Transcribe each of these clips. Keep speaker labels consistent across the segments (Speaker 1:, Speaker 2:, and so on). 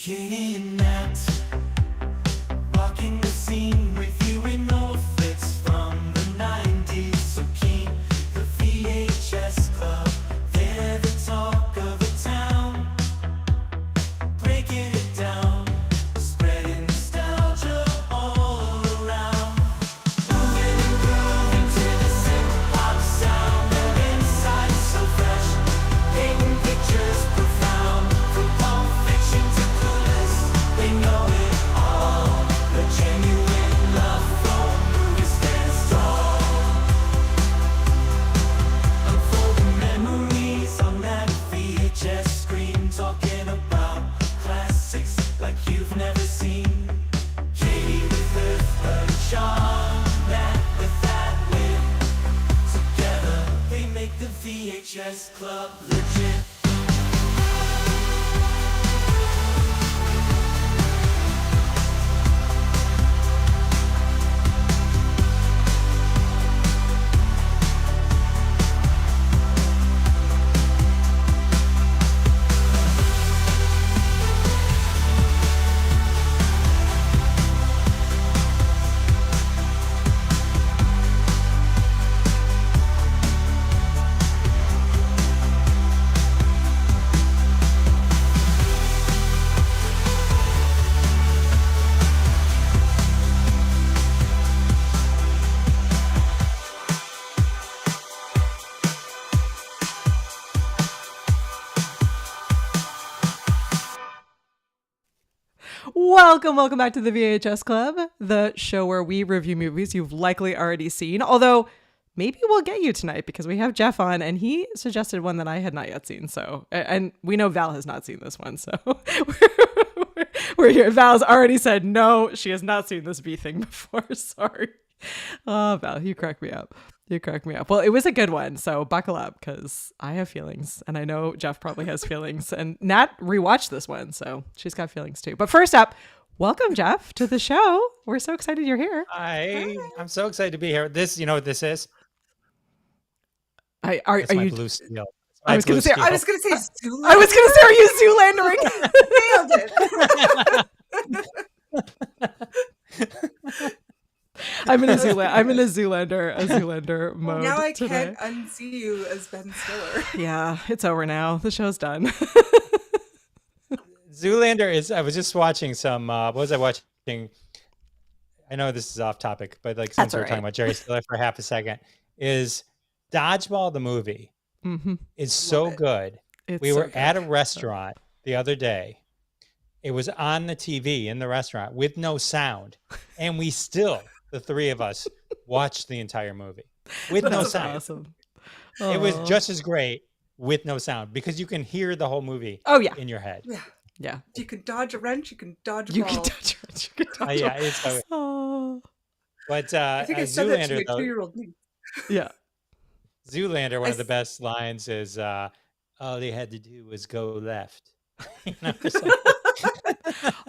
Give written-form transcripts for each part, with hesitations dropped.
Speaker 1: Yin and walking the scene with you in old flicks from the 90s. So keen, the VHS Club, they're the talk of the town. Breaking it down, spreading nostalgia all around. Moving and grooving to the synth-pop sound. Their insights so fresh, painting pictures profound. From Pulp Fiction to Clueless, they know it all. The genuine love for movies stands tall. Unfolding memories on that VHS screen, talking about classics like you've never seen. Katie with her charm, Matt with that wit. Together they make the VHS Club legit.
Speaker 2: Welcome back to the VHS Club, the show where we review movies you've likely already seen. Although, maybe we'll get you tonight because we have Jeff on and he suggested one that I had not yet seen. So, and we know Val has not seen this one. So, we're here. Val's already said no, she has not seen this bee thing before. Sorry. Oh, Val, you crack me up. You crack me up. Well, it was a good one, so buckle up because I have feelings, and I know Jeff probably has feelings. And Nat rewatched this one, so she's got feelings too. But first up, welcome, Jeff, to the show. We're so excited you're here.
Speaker 3: I'm so excited to be here. This, you know what this is?
Speaker 2: Are
Speaker 3: It's my
Speaker 2: you?
Speaker 3: blue steel.
Speaker 2: I was gonna say.
Speaker 4: I was gonna say Zoolander.
Speaker 2: I was gonna say, are you
Speaker 4: Nailed it.
Speaker 2: I'm in a Zoolander mode.
Speaker 4: Now I
Speaker 2: today.
Speaker 4: can't unsee you as Ben Stiller.
Speaker 2: Yeah, it's over now. The show's done.
Speaker 3: Zoolander is. I was just watching some. What was I watching? I know this is off topic, but like since
Speaker 2: That's
Speaker 3: we're
Speaker 2: all
Speaker 3: talking
Speaker 2: right.
Speaker 3: about Jerry Stiller for half a second, is Dodgeball the movie
Speaker 2: Mm-hmm.
Speaker 3: is so
Speaker 4: it.
Speaker 3: good.
Speaker 2: It's
Speaker 3: We
Speaker 2: so
Speaker 3: were
Speaker 2: good.
Speaker 3: at a restaurant the other day. It was on the TV in the restaurant with no sound, and we still, the three of us, watched the entire movie with no
Speaker 2: That's
Speaker 3: sound.
Speaker 2: awesome.
Speaker 3: It was
Speaker 2: Aw.
Speaker 3: just as great with no sound because you can hear the whole movie
Speaker 2: Oh yeah,
Speaker 3: in your head.
Speaker 4: Yeah.
Speaker 2: yeah.
Speaker 4: You can dodge a wrench, you can dodge a
Speaker 2: You
Speaker 4: ball.
Speaker 2: can touch it. You can touch
Speaker 3: Yeah,
Speaker 2: it.
Speaker 3: it's so,
Speaker 2: Oh,
Speaker 3: but
Speaker 4: I think I said that to
Speaker 3: Zoolander,
Speaker 4: my
Speaker 3: though,
Speaker 4: 2-year-old niece.
Speaker 2: yeah.
Speaker 3: Zoolander, one
Speaker 4: I
Speaker 3: of the
Speaker 4: s-
Speaker 3: best lines is, all they had to do was go left. You know, so-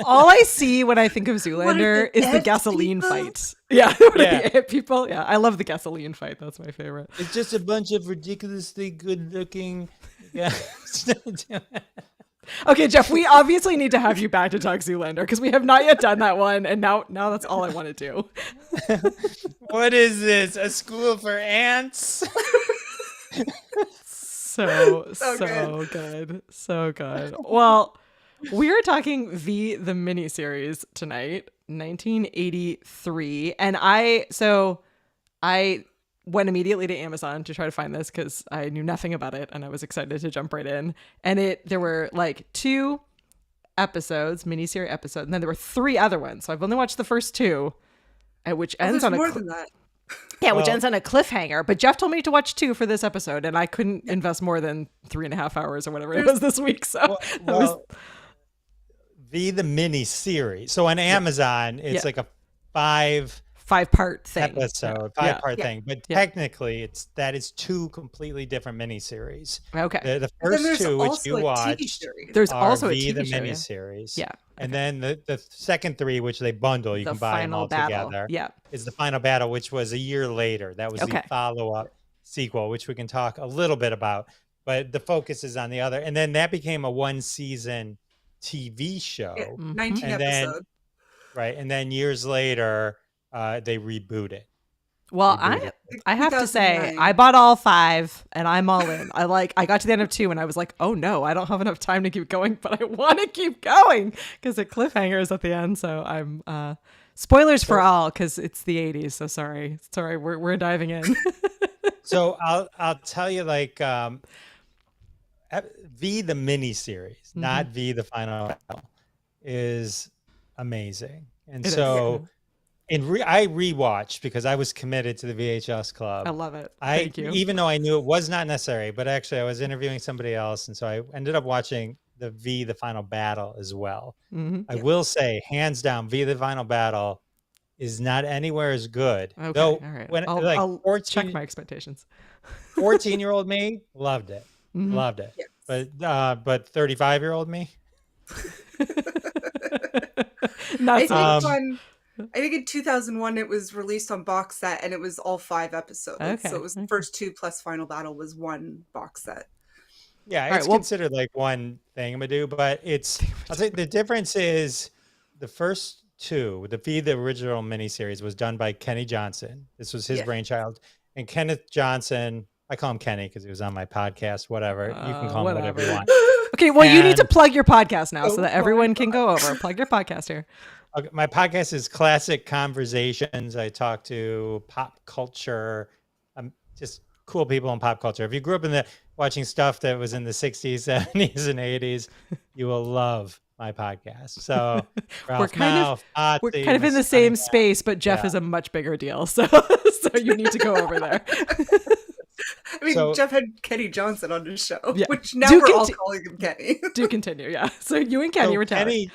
Speaker 2: All I see when I think of Zoolander
Speaker 4: the
Speaker 2: is the
Speaker 4: ant
Speaker 2: gasoline
Speaker 4: people?
Speaker 2: fight. Yeah, what are
Speaker 3: Yeah.
Speaker 2: the ant people. Yeah, I love the gasoline fight. That's my favorite.
Speaker 3: it's just a bunch of ridiculously good-looking guys.
Speaker 2: Okay, Jeff, we obviously need to have you back to talk Zoolander because we have not yet done that one, and now that's all I want to do.
Speaker 3: What is this? A school for ants?
Speaker 2: So
Speaker 4: So
Speaker 2: good. So good. Well, we are talking the miniseries tonight, 1983, and I went immediately to Amazon to try to find this because I knew nothing about it and I was excited to jump right in. And there were like 2 episodes, miniseries episode, and then there were 3 other ones. So I've only watched the first 2, which
Speaker 4: Oh,
Speaker 2: ends
Speaker 4: there's
Speaker 2: on
Speaker 4: more
Speaker 2: a
Speaker 4: than that.
Speaker 2: which
Speaker 3: Well-
Speaker 2: ends on a cliffhanger. But Jeff told me to watch 2 for this episode, and I couldn't invest more than 3.5 hours or whatever it was this week. So that was
Speaker 3: Well, the mini series. So on Amazon, it's
Speaker 2: Yeah.
Speaker 3: like a 5
Speaker 2: 5-part thing.
Speaker 3: episode,
Speaker 2: Yeah.
Speaker 3: 5-part
Speaker 4: Yeah.
Speaker 3: thing. But
Speaker 2: Yeah.
Speaker 3: technically, that is 2 completely different miniseries.
Speaker 2: Okay.
Speaker 3: The
Speaker 4: But then
Speaker 3: first
Speaker 4: there's
Speaker 3: 2, which
Speaker 4: also
Speaker 3: you
Speaker 4: a TV
Speaker 3: watched,
Speaker 4: series.
Speaker 2: There's
Speaker 3: are
Speaker 2: also a
Speaker 3: the
Speaker 2: TV show. Yeah.
Speaker 3: miniseries.
Speaker 2: Yeah.
Speaker 3: And then the second 3, which they bundle, you
Speaker 2: The
Speaker 3: can buy them
Speaker 2: final
Speaker 3: all
Speaker 2: battle.
Speaker 3: together,
Speaker 2: Yeah.
Speaker 3: is the final battle, which was a year later. That was
Speaker 2: Okay.
Speaker 3: the follow-up sequel, which we can talk a little bit about. But the focus is on the other. And then that became a 1-season TV show.
Speaker 4: Yeah,
Speaker 2: Mhm.
Speaker 4: 19
Speaker 3: And then
Speaker 4: episodes.
Speaker 3: right, and then years later, they reboot it.
Speaker 2: Well,
Speaker 3: Rebooted it.
Speaker 2: I have to say,
Speaker 4: 2009.
Speaker 2: I bought all 5 and I'm all in. I got to the end of 2 and I was like, oh no, I don't have enough time to keep going, but I want to keep going because it cliffhangers at the end. So I'm spoilers for all because it's the 80s. So sorry, we're diving in.
Speaker 3: So I'll tell you, like, V the miniseries, not V the final battle, is amazing. And
Speaker 2: It is.
Speaker 3: so I rewatched because I was committed to the VHS Club.
Speaker 2: I love it.
Speaker 3: I
Speaker 2: Thank you.
Speaker 3: even though I knew it was not necessary, but actually I was interviewing somebody else, and so I ended up watching the V the final battle as well.
Speaker 2: Mhm.
Speaker 3: I will say, hands down, V the final battle is not anywhere as good.
Speaker 2: Okay,
Speaker 3: Though
Speaker 2: all right.
Speaker 3: when
Speaker 2: I'll,
Speaker 3: like
Speaker 2: I'll
Speaker 3: 14,
Speaker 2: check my expectations.
Speaker 3: 14-year-old me loved it.
Speaker 2: Mhm.
Speaker 3: Loved it.
Speaker 4: Yes.
Speaker 3: But 35-year-old me,
Speaker 2: Not
Speaker 4: I
Speaker 2: so
Speaker 4: think
Speaker 2: much.
Speaker 4: I think in 2001 it was released on box set, and it was all 5 episodes.
Speaker 2: Okay,
Speaker 4: So it was the
Speaker 2: okay.
Speaker 4: first 2 plus Final Battle was one box set.
Speaker 3: yeah,
Speaker 2: right,
Speaker 3: it's
Speaker 2: well-
Speaker 3: considered like one thing I'm gonna do, but I'll say the difference is the first 2, the original miniseries was done by Kenny Johnson. This was his
Speaker 4: Yeah.
Speaker 3: brainchild, and Kenneth Johnson. I call him Kenny because he was on my podcast. Whatever, you can call him whatever you want.
Speaker 2: Okay, well, you need to
Speaker 3: And-
Speaker 2: plug your podcast now so
Speaker 4: Oh
Speaker 2: that
Speaker 4: my
Speaker 2: everyone can go over. Plug your podcast here.
Speaker 3: Okay, my podcast is Classic Conversations. I talk to pop culture, just cool people in pop culture. If you grew up watching stuff that was in the 60s, 70s, and 80s, you will love my podcast. So Ralph Malph,
Speaker 2: We're
Speaker 3: Ozzy,
Speaker 2: kind of in the same
Speaker 3: Cunningham.
Speaker 2: space, but Jeff
Speaker 3: Yeah.
Speaker 2: is a much bigger deal. So you need to go over there.
Speaker 4: I mean,
Speaker 3: So-
Speaker 4: Jeff had Kenny Johnson on his show,
Speaker 2: Yeah.
Speaker 4: which now
Speaker 2: Do
Speaker 4: we're all
Speaker 2: conti-
Speaker 4: calling him Kenny.
Speaker 2: Do continue, yeah. So you and Kenny were telling.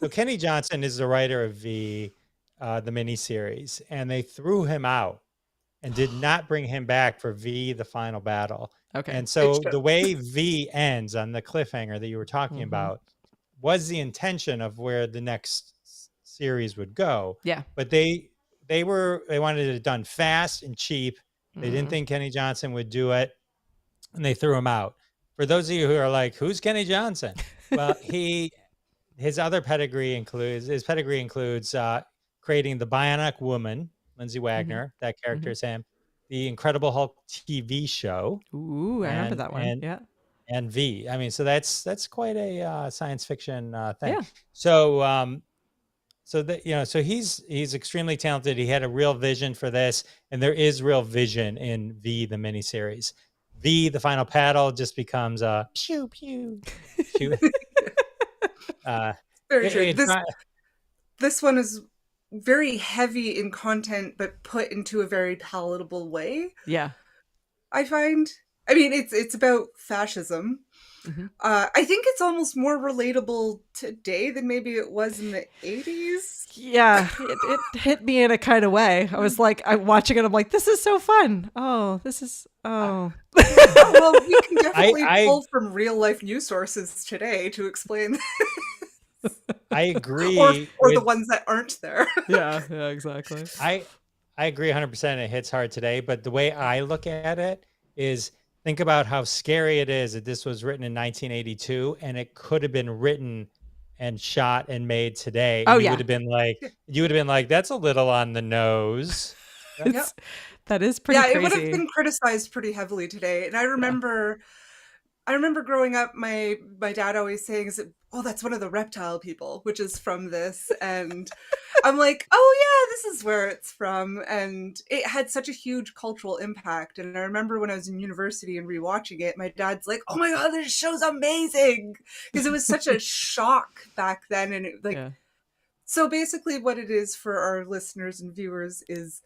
Speaker 3: Kenny Johnson is the writer of the miniseries, and they threw him out and did not bring him back for V the final battle.
Speaker 2: Okay.
Speaker 3: And so
Speaker 4: It's true.
Speaker 3: the way V ends on the cliffhanger that you were talking
Speaker 2: Mhm.
Speaker 3: about was the intention of where the next series would go.
Speaker 2: Yeah.
Speaker 3: But they wanted it done fast and cheap. They didn't
Speaker 2: Mhm.
Speaker 3: think Kenny Johnson would do it, and they threw him out. For those of you who are like, who's Kenny Johnson? Well, his pedigree includes creating the Bionic Woman, Lindsay Wagner, that character is him, the Incredible Hulk TV show,
Speaker 2: Ooh, I remember
Speaker 3: and-
Speaker 2: that one.
Speaker 3: and-
Speaker 2: Yeah.
Speaker 3: and V. I mean, so that's quite a science fiction thing.
Speaker 2: Yeah.
Speaker 3: So he's extremely talented. He had a real vision for this, and there is real vision in V the miniseries. V the final paddle just becomes a pew pew. pew.
Speaker 4: Very true.
Speaker 3: It's not-
Speaker 4: This one is very heavy in content, but put into a very palatable way.
Speaker 2: Yeah.
Speaker 4: I find. I mean, it's about fascism.
Speaker 2: Mhm.
Speaker 4: I think it's almost more relatable today than maybe it was in the 80s.
Speaker 2: Yeah. It hit me in a kind of way. I was like, I'm watching it. I'm like, this is so fun. Oh, this is, oh.
Speaker 4: Well, we can definitely
Speaker 3: I-
Speaker 4: pull from real life news sources today to explain,
Speaker 3: I agree.
Speaker 4: or the
Speaker 3: with-
Speaker 4: ones that aren't there.
Speaker 2: Yeah, exactly.
Speaker 3: I agree 100%. It hits hard today, but the way I look at it is think about how scary it is that this was written in 1982 and it could have been written and shot and made today.
Speaker 2: Oh,
Speaker 3: And
Speaker 2: yeah.
Speaker 3: you would have been like, that's a little on the nose.
Speaker 2: That is pretty
Speaker 4: Yeah,
Speaker 2: crazy.
Speaker 4: it would have been criticized pretty heavily today. And I remember growing up, my dad always saying, "Is it? Oh, that's one of the reptile people," which is from this. And I'm like, "Oh yeah, this is where it's from." And it had such a huge cultural impact. And I remember when I was in university and rewatching it, my dad's like, "Oh my god, this show's amazing," because it was such a shock back then. And it like.
Speaker 2: Yeah.
Speaker 4: So basically, what it is for our listeners and viewers is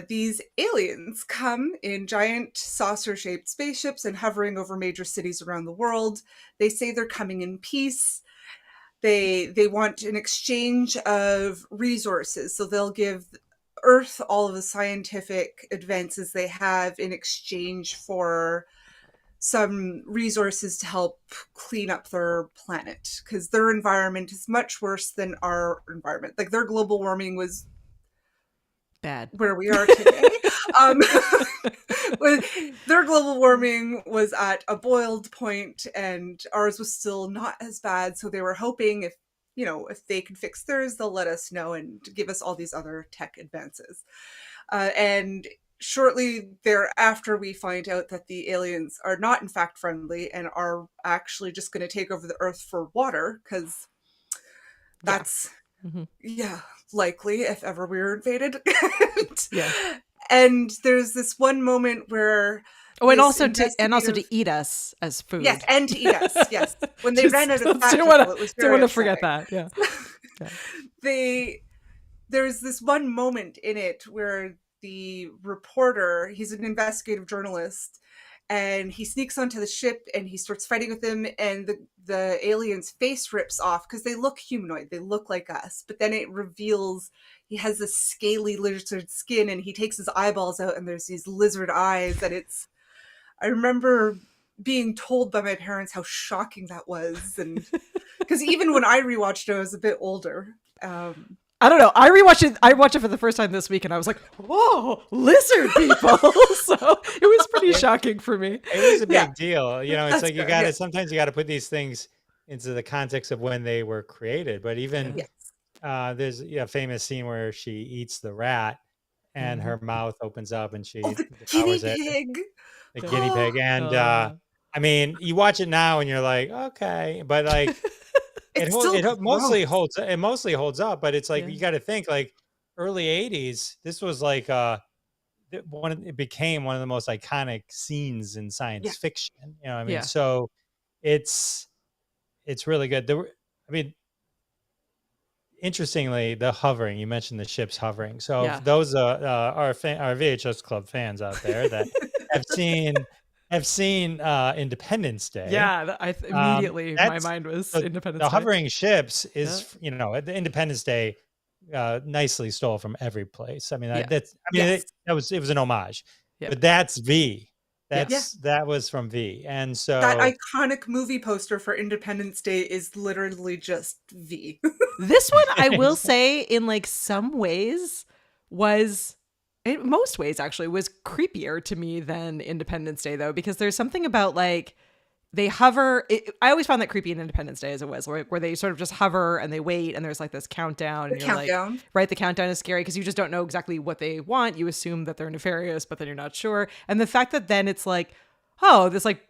Speaker 4: these aliens come in giant saucer-shaped spaceships and hovering over major cities around the world. They say they're coming in peace. They want an exchange of resources, so they'll give Earth all of the scientific advances they have in exchange for some resources to help clean up their planet, because their environment is much worse than our environment. Like their global warming was
Speaker 2: Bad.
Speaker 4: where we are today. Their global warming was at a boiled point, and ours was still not as bad. So they were hoping if they could fix theirs, they'll let us know and give us all these other tech advances. And shortly thereafter, we find out that the aliens are not in fact friendly and are actually just going to take over the Earth for water, because that's likely if ever we were invaded.
Speaker 2: Yeah.
Speaker 4: And there's this one moment where
Speaker 2: and also
Speaker 4: investigative-
Speaker 2: to eat us as food.
Speaker 4: Yes, and to eat us. Yes, when they ran out of fat,
Speaker 2: didn't
Speaker 4: people, it was very
Speaker 2: want to
Speaker 4: upsetting.
Speaker 2: forget that. Yeah.
Speaker 4: There's this one moment in it where the reporter, he's an investigative journalist, and he sneaks onto the ship and he starts fighting with them, and the alien's face rips off because they look humanoid, they look like us, but then it reveals he has this scaly lizard skin, and he takes his eyeballs out and there's these lizard eyes, and I remember being told by my parents how shocking that was, and because even when I rewatched it, I was a bit older.
Speaker 2: I don't know. I watched it for the first time this week, and I was like, "Whoa, lizard people!" So it was pretty shocking for me.
Speaker 3: It was a big deal. It's
Speaker 4: That's
Speaker 3: like you
Speaker 4: fair,
Speaker 3: got to
Speaker 4: yeah.
Speaker 3: sometimes you got to put these things into the context of when they were created. But even
Speaker 4: Yes.
Speaker 3: there's a famous scene where she eats the rat, and her mouth opens up, and she
Speaker 4: Oh, the guinea
Speaker 3: devours it.
Speaker 4: pig.
Speaker 3: The guinea pig, and I mean, you watch it now, and you're like, okay, but like.
Speaker 4: It's
Speaker 3: It
Speaker 4: still
Speaker 3: mostly
Speaker 4: gross.
Speaker 3: holds up, but it's like
Speaker 2: Yeah.
Speaker 3: you got to think like early 80s. This was like it became one of the most iconic scenes in
Speaker 4: Yeah.
Speaker 3: science fiction. What I mean?
Speaker 2: Yeah.
Speaker 3: So it's really good. I mean, interestingly, the hovering. You mentioned the ships hovering. So
Speaker 2: Yeah.
Speaker 3: if those our VHS Club fans out there that have seen Independence Day.
Speaker 2: Yeah, immediately my
Speaker 3: That's
Speaker 2: mind was
Speaker 3: the
Speaker 2: Independence Day.
Speaker 3: hovering ships is the Independence Day nicely stole from every place. I mean
Speaker 4: Yes.
Speaker 3: it was an homage,
Speaker 2: Yeah.
Speaker 3: but that's V.
Speaker 2: Yeah.
Speaker 3: That was from V, and
Speaker 4: That
Speaker 3: so
Speaker 4: iconic movie poster for Independence Day is literally just V.
Speaker 2: This one, I will say, in like some ways, in most ways actually, was creepier to me than Independence Day, though, because there's something about like they hover. I always found that creepy in Independence Day as it was, where they sort of just hover and they wait, and there's like this countdown. And you're
Speaker 4: countdown.
Speaker 2: like, right, the countdown is scary because you just don't know exactly what they want. You assume that they're nefarious, but then you're not sure. And the fact that then it's like, oh, this like,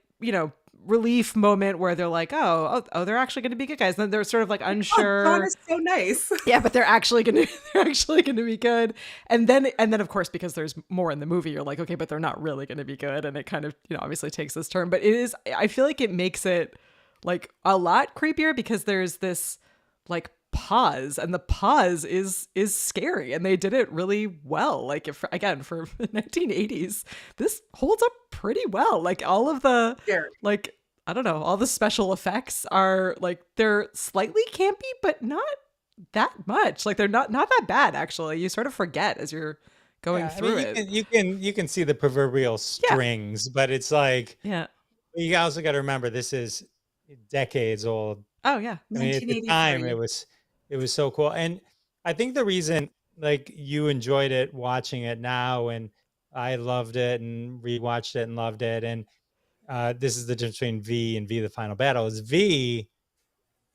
Speaker 2: relief moment where they're like, oh, they're actually going to be good guys. And then they're sort of like unsure.
Speaker 4: Oh, John is so nice.
Speaker 2: Yeah, but they're actually going to be good. And then of course, because there's more in the movie, you're like, okay, but they're not really going to be good. And it kind of, obviously takes this turn, but I feel like it makes it like a lot creepier because there's this like pause, and the pause is scary, and they did it really well. Like for the 1980s, this holds up pretty well. Like all of the
Speaker 4: Scary.
Speaker 2: like, I don't know, all the special effects are like, they're slightly campy, but not that much. Like they're not that bad actually. You sort of forget as you're going through it.
Speaker 3: you can see the proverbial strings, but it's like
Speaker 2: Yeah.
Speaker 3: you also got to remember this is decades old.
Speaker 2: Oh yeah.
Speaker 3: I mean, at the time it was so cool. And I think the reason like you enjoyed it watching it now, and I loved it and rewatched it and loved it. And this is the difference between V and V the Final Battle is V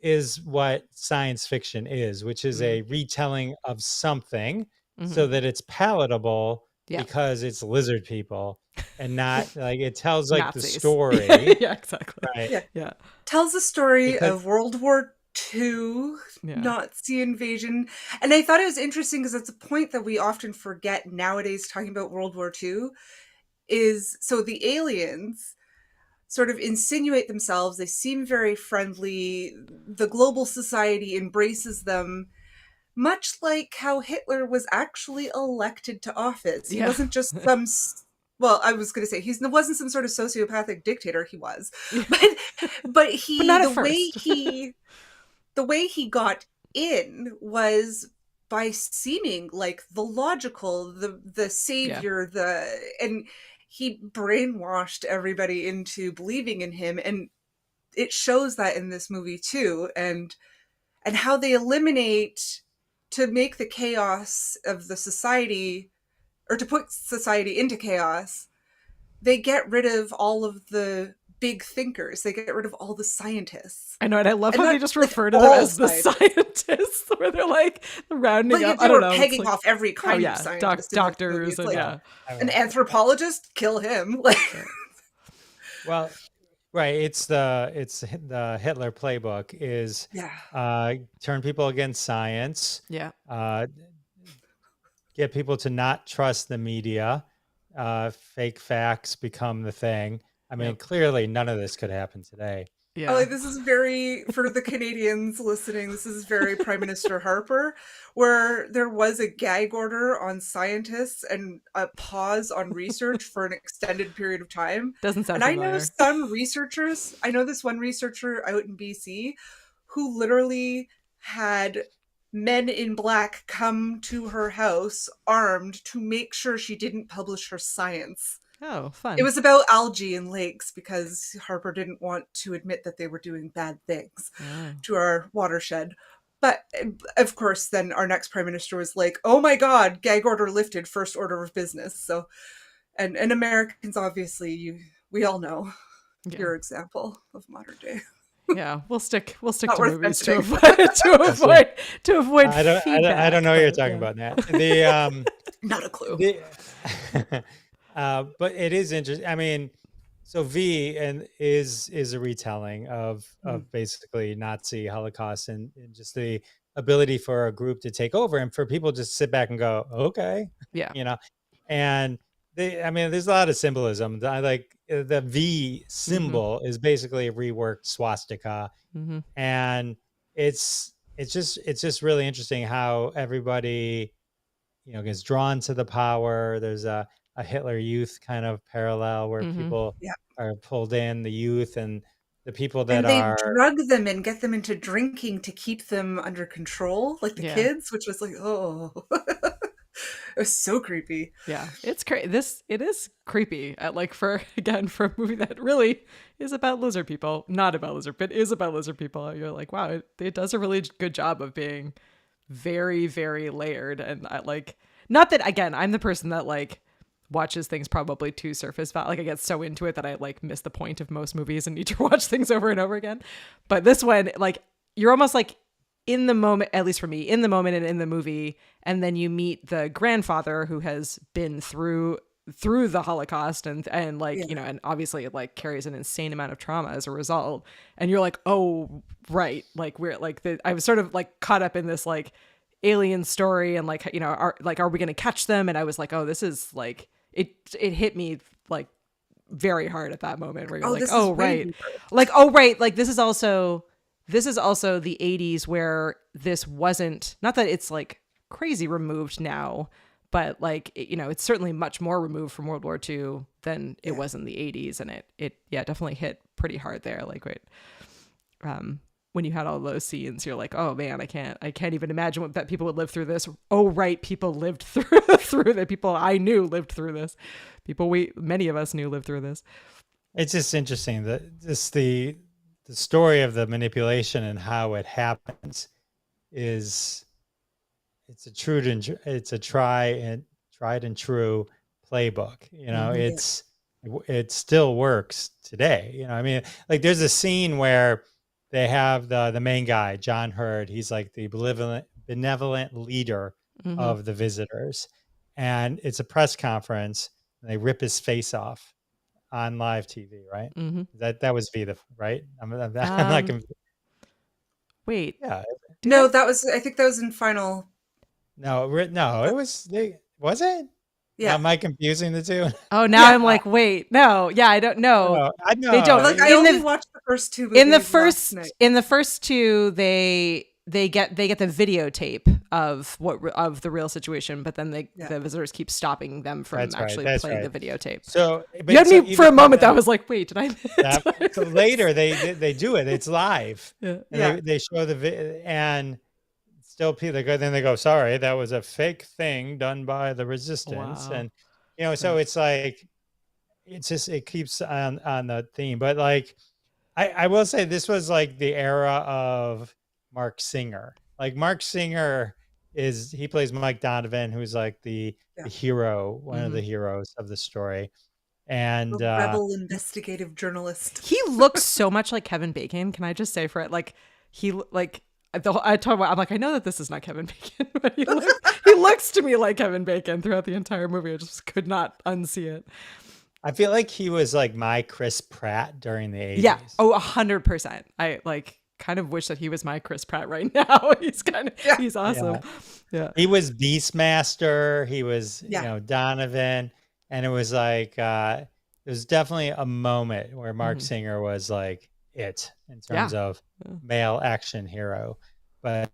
Speaker 3: is what science fiction is, which is a retelling of something so that it's palatable because it's lizard people and not like it tells like
Speaker 2: Nazis.
Speaker 3: the story.
Speaker 2: Yeah, exactly.
Speaker 3: Right.
Speaker 2: Yeah.
Speaker 4: Tells the story
Speaker 3: Because-
Speaker 4: of World War II, Nazi invasion. And I thought it was interesting because it's a point that we often forget nowadays talking about World War II is so the aliens sort of insinuate themselves. They seem very friendly. The global society embraces them, much like how Hitler was actually elected to office. He wasn't just some... Well, I was going to say he wasn't some sort of sociopathic dictator. He was, but he
Speaker 2: But not at
Speaker 4: the way
Speaker 2: first.
Speaker 4: the way he got in was by seeming like the logical, the savior, and he brainwashed everybody into believing in him, and it shows that in this movie too, and how they eliminate to make the chaos of the society, or to put society into chaos, they get rid of all of the big thinkers. They get rid of all the scientists.
Speaker 2: I know, and I love
Speaker 4: And
Speaker 2: how they
Speaker 4: not,
Speaker 2: just
Speaker 4: like,
Speaker 2: refer to them
Speaker 4: all
Speaker 2: as the
Speaker 4: scientists.
Speaker 2: scientists, where they're like rounding
Speaker 4: Like,
Speaker 2: up.
Speaker 4: if
Speaker 2: I
Speaker 4: they
Speaker 2: don't
Speaker 4: were
Speaker 2: know. It's
Speaker 4: pegging
Speaker 2: like,
Speaker 4: off every
Speaker 2: oh
Speaker 4: kind of
Speaker 2: yeah,
Speaker 4: scientist in this movie.
Speaker 2: doctors
Speaker 4: It's
Speaker 2: and
Speaker 4: like,
Speaker 2: yeah.
Speaker 4: an anthropologist, kill him. Like,
Speaker 3: Well, right. It's the Hitler playbook is
Speaker 4: yeah.
Speaker 3: turn people against science,
Speaker 2: Yeah.
Speaker 3: get people to not trust the media, fake facts become the thing. I mean,
Speaker 2: Yep.
Speaker 3: clearly none of this could happen today.
Speaker 2: Yeah.
Speaker 4: Like, this is very, for the Canadians listening, this is very Prime Minister Harper, where there was a gag order on scientists and a pause on research for an extended period of time.
Speaker 2: Doesn't sound
Speaker 4: And I know
Speaker 2: familiar.
Speaker 4: some researchers, I know this one researcher out in BC who literally had men in black come to her house armed to make sure she didn't publish her science.
Speaker 2: Oh, fun.
Speaker 4: It was about algae in lakes because Harper didn't want to admit that they were doing bad things to our watershed. But of course, then our next prime minister was like, "Oh my God, gag order lifted, first order of business." So, and Americans, obviously, we all know your example of modern day.
Speaker 2: Yeah, we'll stick
Speaker 4: Not
Speaker 2: to
Speaker 4: worth
Speaker 2: movies to
Speaker 4: mentioning.
Speaker 2: avoid
Speaker 3: I don't
Speaker 2: feedback,
Speaker 3: know what you're
Speaker 2: but,
Speaker 3: talking
Speaker 2: yeah.
Speaker 3: about, Nat. The
Speaker 4: Not a clue.
Speaker 3: but it is interesting. I mean, so V is a retelling of basically Nazi Holocaust and just the ability for a group to take over and for people just sit back and go, okay,
Speaker 2: Yeah.
Speaker 3: you know, and I mean, there's a lot of symbolism. I like the V symbol is basically a reworked swastika, and it's just really interesting how everybody gets drawn to the power. There's a Hitler Youth kind of parallel where people
Speaker 4: Yeah.
Speaker 3: are pulled in, the youth and the people that
Speaker 4: And they
Speaker 3: are
Speaker 4: drug them and get them into drinking to keep them under control, like the
Speaker 2: Yeah.
Speaker 4: kids, which was like, oh, it was so creepy.
Speaker 2: Yeah, it's it is creepy. For a movie that really is about lizard people, not about lizard, but is about lizard people. You're like, wow, it does a really good job of being very, very layered. And not that again, I'm the person that watches things probably too surface value. I get so into it that I miss the point of most movies and need to watch things over and over again. But this one, you're almost in the moment, at least for me, in the moment and in the movie, and then you meet the grandfather who has been through the Holocaust and and obviously carries an insane amount of trauma as a result. And you're like, oh right, we're I was sort of caught up in this alien story and are we gonna catch them? And I was like, oh, this is it hit me very hard at that moment where you're oh right, oh right, this is also the 80s where this wasn't, not that it's crazy removed now, but it's certainly much more removed from World War II than it was in the 80s. And it definitely hit pretty hard there. When you had all those scenes, you're like, oh man, I can't even imagine that people would live through this. Oh right, people lived through the people I knew lived through this. Many of us knew lived through this. It's
Speaker 3: just interesting that the story of the manipulation and how it happens it's a tried and true playbook. It still works today. I mean, there's a scene where they have the main guy, John Hurd. He's the benevolent leader of the visitors, and it's a press conference. And they rip his face off on live TV, right? That was V, right? I'm not confused.
Speaker 2: Wait.
Speaker 3: Yeah.
Speaker 4: No, I think that was in final.
Speaker 3: No, it was. Was it?
Speaker 4: Yeah.
Speaker 3: Am I confusing the two?
Speaker 2: Oh, now I'm wait, no. Yeah, I don't know.
Speaker 3: No, I know.
Speaker 2: They don't.
Speaker 4: I only watched the first two movies
Speaker 2: in the first two, they get the videotape of the real situation, but then the visitors keep stopping them from playing the videotape.
Speaker 3: So
Speaker 2: you had me for a moment. I was like, wait, did I?
Speaker 3: So later they do it. It's live.
Speaker 2: Yeah.
Speaker 3: They show and still people then they go, sorry, that was a fake thing done by the resistance.
Speaker 2: Wow.
Speaker 3: And so it's it keeps on the theme. But I will say this was the era of Mark Singer. Mark Singer plays Mike Donovan, who's the hero, one of the heroes of the story. And
Speaker 4: A rebel investigative journalist.
Speaker 2: He looks so much like Kevin Bacon. Can I just say for it, like I talk about. I'm like, I know that this is not Kevin Bacon, but he looks to me like Kevin Bacon throughout the entire movie. I just could not unsee it.
Speaker 3: I feel like he was like my Chris Pratt during the 80s.
Speaker 2: Yeah. Oh, 100%. I like kind of wish that he was my Chris Pratt right now. He's awesome. Yeah.
Speaker 3: He was Beastmaster. He was,
Speaker 4: Yeah.
Speaker 3: Donovan. And it was like, there was definitely a moment where Mark Singer was like it in terms of male action hero. But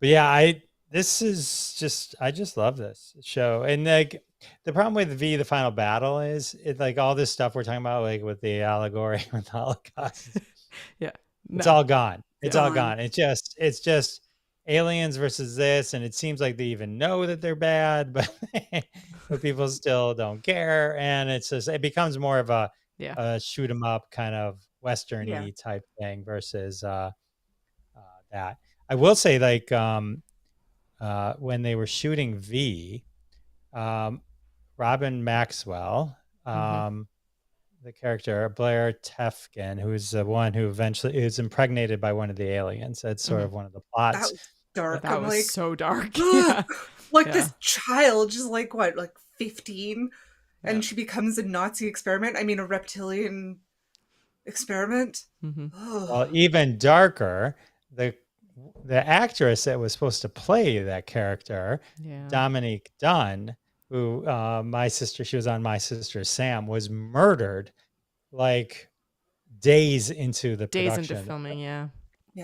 Speaker 3: yeah, I just love this show. And like the problem with V, the Final Battle, is it like all this stuff we're talking about, like with the allegory with the Holocaust.
Speaker 2: Yeah.
Speaker 3: It's all gone. It's all gone. It's just aliens versus this, and it seems like they even know that they're bad, but but people still don't care, and it becomes more of a shoot 'em up kind of western-y type thing versus that. I will say, like when they were shooting V, Robin Maxwell, the character Blair Tefkin, who's the one who eventually is impregnated by one of the aliens. That's sort of one of the
Speaker 4: That
Speaker 3: plots.
Speaker 4: was dark.
Speaker 2: That
Speaker 4: I'm
Speaker 2: was
Speaker 4: like,
Speaker 2: so dark.
Speaker 4: this child, just like 15, and she becomes a Nazi experiment. I mean, a reptilian experiment.
Speaker 3: Well, even darker, the actress that was supposed to play that character, Dominique Dunn, who she was on My Sister Sam, was murdered like days into the production.
Speaker 2: Days into filming,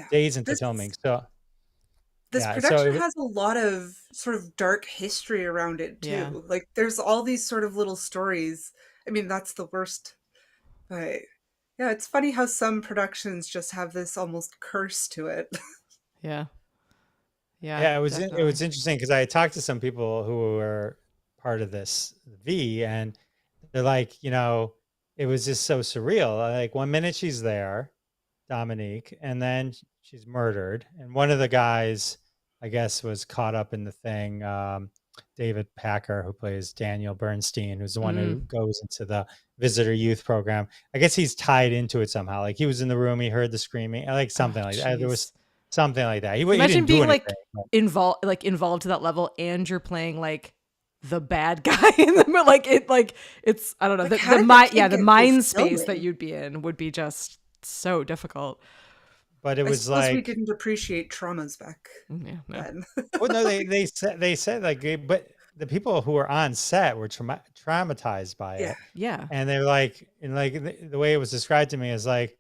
Speaker 3: days into filming. So
Speaker 4: this production has a lot of sort of dark history around it too. Like there's all these sort of little stories. I mean, that's the worst, but yeah, it's funny how some productions just have this almost curse to it.
Speaker 2: Yeah,
Speaker 3: it was interesting because I talked to some people who were part of this V, and they're like, it was just so surreal. Like one minute she's there, Dominique, and then she's murdered, and one of the guys, I guess, was caught up in the thing. David Packer, who plays Daniel Bernstein, who's the one who goes into the visitor youth program. I guess he's tied into it somehow. Like he was in the room, he heard the screaming, like something like that. There was something like that.
Speaker 2: Imagine being involved to that level, and you're playing like the bad guy in the it's I don't know, the mind space that you'd be in would be just so difficult.
Speaker 3: But it was like
Speaker 4: we didn't appreciate traumas back then.
Speaker 3: Well, no, they said like, but the people who were on set were traumatized by it.
Speaker 2: Yeah.
Speaker 3: And they're like, the way it was described to me is like,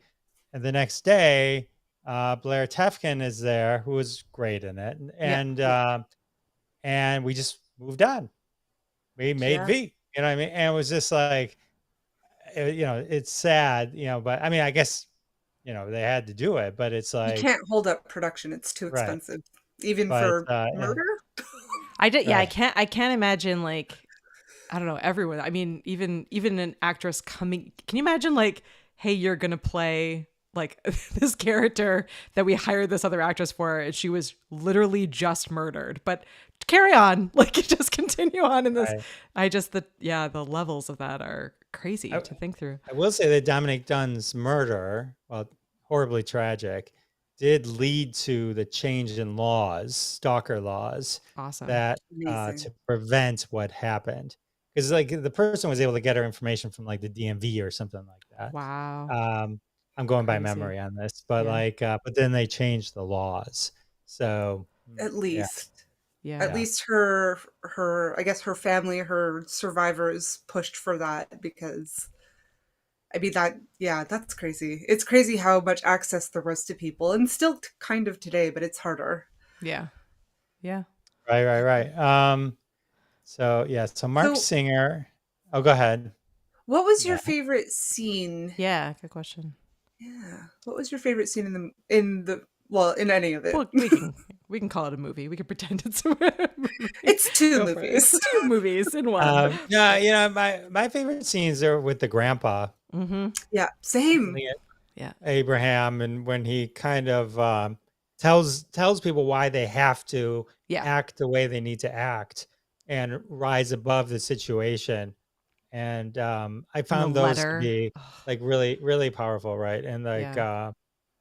Speaker 3: and the next day, Blair Tefkin is there, who was great in it, and we just moved on. We made V. You know what I mean? And it was just like, it's sad, but I mean, I guess. They had to do it, but it's like
Speaker 4: you can't hold up production; it's too expensive, even for murder.
Speaker 2: I can't imagine like, I don't know, everyone. I mean, even an actress coming. Can you imagine like, hey, you're gonna play like this character that we hired this other actress for, and she was literally just murdered, but carry on, like just continue on in this. The levels of that are crazy to think through.
Speaker 3: I will say that Dominique Dunn's murder, while horribly tragic, did lead to the change in laws, stalker laws, that to prevent what happened. Because like the person was able to get her information from like the DMV or something like that.
Speaker 2: Wow.
Speaker 3: I'm going by memory on this, but but then they changed the laws. So
Speaker 4: at least. Yeah. At least her I guess her family, her survivors pushed for that, because I mean that's crazy. It's crazy how much access there was to people, and still kind of today, but it's harder.
Speaker 2: Yeah.
Speaker 3: Right. So Mark Singer. Oh, go ahead.
Speaker 4: What was your favorite scene?
Speaker 2: Yeah, good question.
Speaker 4: Yeah. What was your favorite scene in any of it?
Speaker 2: Well, we can call it a movie. We can pretend it's a movie.
Speaker 4: It's two movies.
Speaker 2: It's two movies in one.
Speaker 3: My favorite scenes are with the grandpa.
Speaker 2: Mm-hmm.
Speaker 4: Yeah, same.
Speaker 3: Abraham, and when he kind of tells people why they have to act the way they need to act and rise above the situation, and I
Speaker 2: And the
Speaker 3: found those to
Speaker 2: letter.
Speaker 3: be
Speaker 2: Ugh,
Speaker 3: like really really powerful, right? And like
Speaker 2: yeah.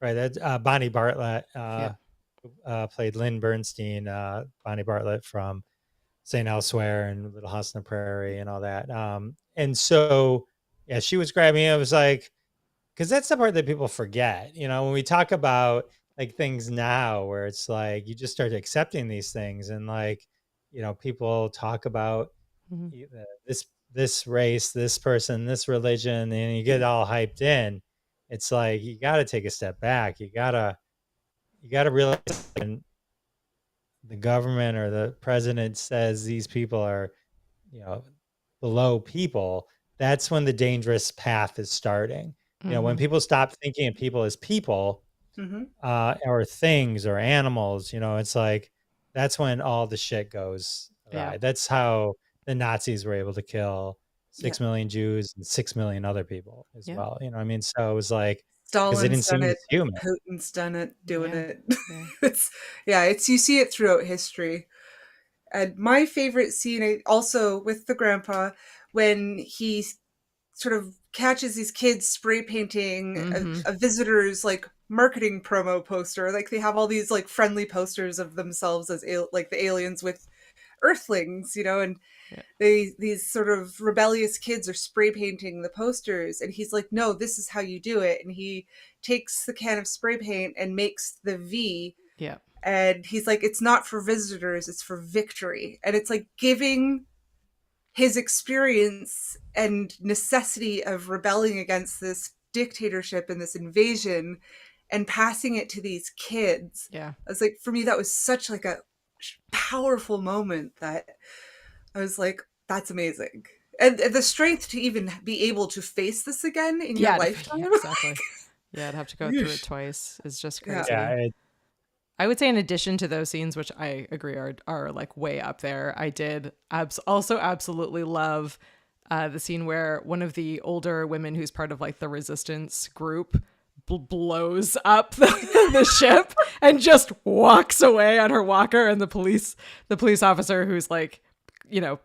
Speaker 3: right, that Bonnie Bartlett
Speaker 2: Yep.
Speaker 3: played Lynn Bernstein, Bonnie Bartlett from St. Elsewhere and Little House on the Prairie and all that. And so, yeah, she was grabbing it. I was like, because that's the part that people forget. You know, when we talk about like things now, where it's like you just start accepting these things, and like, you know, people talk about
Speaker 2: Mhm.
Speaker 3: this race, this person, this religion, and you get all hyped in. It's like you got to take a step back. You gotta realize when the government or the president says these people are, you know, below people, that's when the dangerous path is starting. You know, when
Speaker 2: Mhm.
Speaker 3: people stop thinking of people as people,
Speaker 4: Hmm.
Speaker 3: or things or animals, you know, it's like that's when all the shit goes
Speaker 2: Yeah.
Speaker 3: awry. That's how the Nazis were able to kill
Speaker 4: Yeah.
Speaker 3: 6 million Jews and 6 million other people as
Speaker 2: Yeah.
Speaker 3: well. You know what I mean? So it was like, because they didn't
Speaker 4: Stalin's
Speaker 3: see
Speaker 4: done
Speaker 3: him
Speaker 4: it.
Speaker 3: as human.
Speaker 4: Putin's done it, doing
Speaker 2: Yeah.
Speaker 4: it.
Speaker 2: Yeah.
Speaker 4: It's yeah, it's you see it throughout history. And my favorite scene also with the grandpa when he sort of catches these kids spray painting
Speaker 2: Mhm.
Speaker 4: a visitor's like marketing promo poster. Like they have all these like friendly posters of themselves as like the aliens with earthlings, and
Speaker 2: Yeah.
Speaker 4: these sort of rebellious kids are spray painting the posters, and he's like, no, this is how you do it. And he takes the can of spray paint and makes the V,
Speaker 2: Yeah.
Speaker 4: and he's like, it's not for visitors, it's for victory. And it's like giving his experience and necessity of rebelling against this dictatorship and this invasion and passing it to these kids.
Speaker 2: Yeah.
Speaker 4: I was like, for me, that was such like a powerful moment that I was like, that's amazing. And the strength to even be able to face this again in your
Speaker 2: Yeah.
Speaker 4: lifetime.
Speaker 2: Yeah. Exactly. Yeah. I'd have to go through it
Speaker 4: Yeesh.
Speaker 2: twice. Is just
Speaker 4: Yeah.
Speaker 3: Yeah,
Speaker 2: crazy. I would say, in addition to those scenes, which I agree are like way up there, I did also absolutely love the scene where one of the older women who's part of like the resistance group blows up the ship and just walks away on her walker, and the police officer who's like,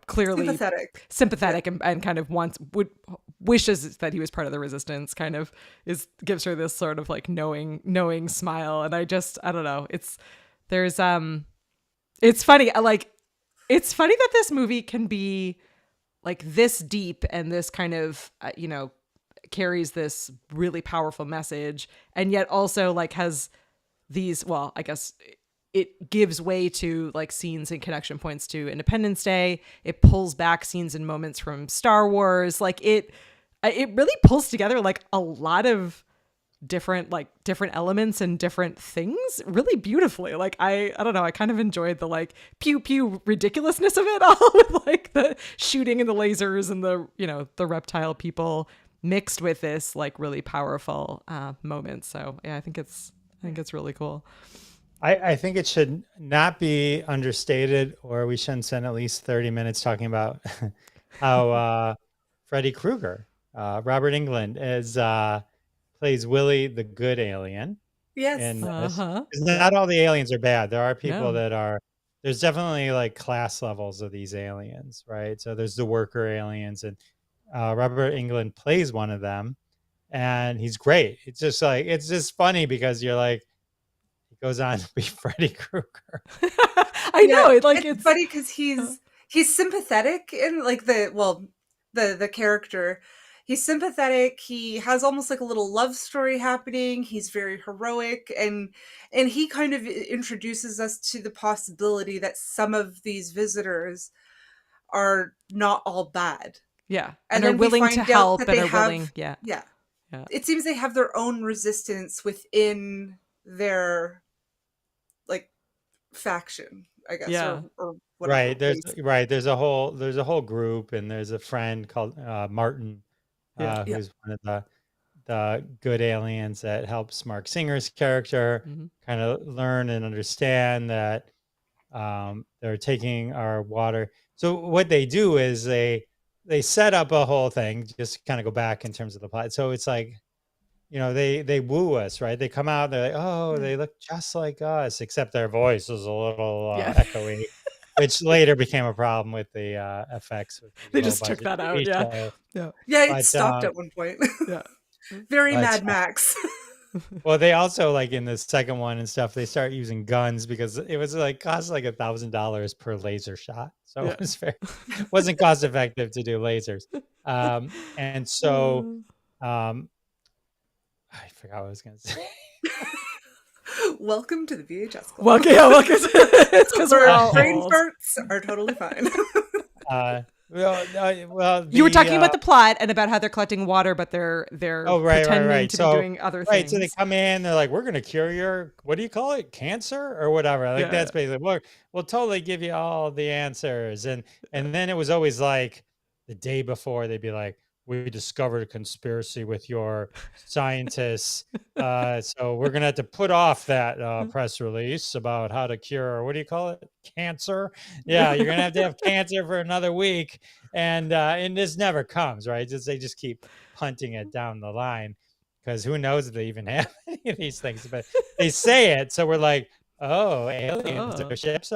Speaker 2: clearly
Speaker 4: Sympathetic.
Speaker 2: sympathetic and kind of wishes that he was part of the resistance, kind of gives her this sort of like knowing smile. And I don't know, there's it's funny, it's funny that this movie can be like this deep and this kind of carries this really powerful message, and yet also like has these, well, I guess it gives way to like scenes and connection points to Independence Day. It pulls back scenes and moments from Star Wars. Like it really pulls together like a lot of different elements and different things really beautifully. Like I don't know, I kind of enjoyed the like pew pew ridiculousness of it all with like the shooting and the lasers and the reptile people mixed with this like really powerful moment. So yeah, I think it's really cool.
Speaker 3: I think it should not be understated, or we shouldn't spend at least 30 minutes talking about how Freddy Krueger, Robert England, plays Willie the good alien in
Speaker 4: Yes.
Speaker 3: this.
Speaker 2: Uh-huh.
Speaker 3: 'Cause not all the aliens are bad. There are people
Speaker 2: No.
Speaker 3: that are, there's definitely like class levels of these aliens, right? So there's the worker aliens, and Robert England plays one of them, and he's great. It's just funny because you're like, he goes on to be Freddy Krueger.
Speaker 2: I
Speaker 4: Yeah,
Speaker 2: know it, like
Speaker 4: it's funny because he's sympathetic in like the character. He's sympathetic. He has almost like a little love story happening. He's very heroic, and he kind of introduces us to the possibility that some of these visitors are not all bad.
Speaker 2: yeah,
Speaker 4: And
Speaker 2: and are
Speaker 4: then we
Speaker 2: willing to
Speaker 4: find out
Speaker 2: help
Speaker 4: that
Speaker 2: and
Speaker 4: they
Speaker 2: are
Speaker 4: have,
Speaker 2: willing, yeah.
Speaker 4: yeah,
Speaker 2: Yeah.
Speaker 4: it seems they have their own resistance within their like faction, I guess,
Speaker 2: Yeah.
Speaker 4: or whatever
Speaker 3: Right. There's
Speaker 4: race.
Speaker 3: right. There's a whole group, and there's a friend called Martin,
Speaker 2: Yeah.
Speaker 4: Yeah.
Speaker 3: who's one of the good aliens that helps Mark Singer's character
Speaker 2: Mhm.
Speaker 3: kind of learn and understand that they're taking our water. So what they do is they set up a whole thing, just kind of go back in terms of the plot. So it's like, they woo us, right? They come out, they're like, oh,
Speaker 4: Mm.
Speaker 3: they look just like us, except their voice is a little
Speaker 2: Yeah.
Speaker 3: echoey. which later became a problem with the effects with the
Speaker 2: They
Speaker 3: low
Speaker 2: just took
Speaker 3: budget
Speaker 2: that out.
Speaker 3: TV
Speaker 2: Yeah.
Speaker 3: show.
Speaker 2: Yeah.
Speaker 4: Yeah, it
Speaker 3: But
Speaker 4: stopped at one point.
Speaker 2: Yeah.
Speaker 4: Very
Speaker 3: But,
Speaker 4: Mad Max.
Speaker 3: well, they also like in the second one and stuff, they start using guns because it was like cost like $1,000 per laser shot. So
Speaker 2: Yeah.
Speaker 3: it was wasn't cost effective to do lasers. And so I forgot what I was gonna say.
Speaker 4: Welcome to the VHS Club.
Speaker 2: Well, okay, yeah, well, it's because we're
Speaker 4: Where
Speaker 2: all
Speaker 4: brain
Speaker 2: old.
Speaker 4: farts are totally fine.
Speaker 3: Well,
Speaker 2: You were talking about the plot and about how they're collecting water, but they're pretending to be doing other
Speaker 3: right.
Speaker 2: things.
Speaker 3: So they come in, they're like, "We're gonna cure your what do you call it, cancer or whatever." Like
Speaker 2: Yeah.
Speaker 3: that's basically we'll totally give you all the answers. And then it was always like the day before they'd be like, "We discovered a conspiracy with your scientists, so we're gonna have to put off that press release about how to cure what do you call it, cancer." Yeah, you're gonna have to have cancer for another week, and this never comes, right? They just keep punting it down the line because who knows if they even have any of these things, but they say it, so we're like, oh, aliens or ships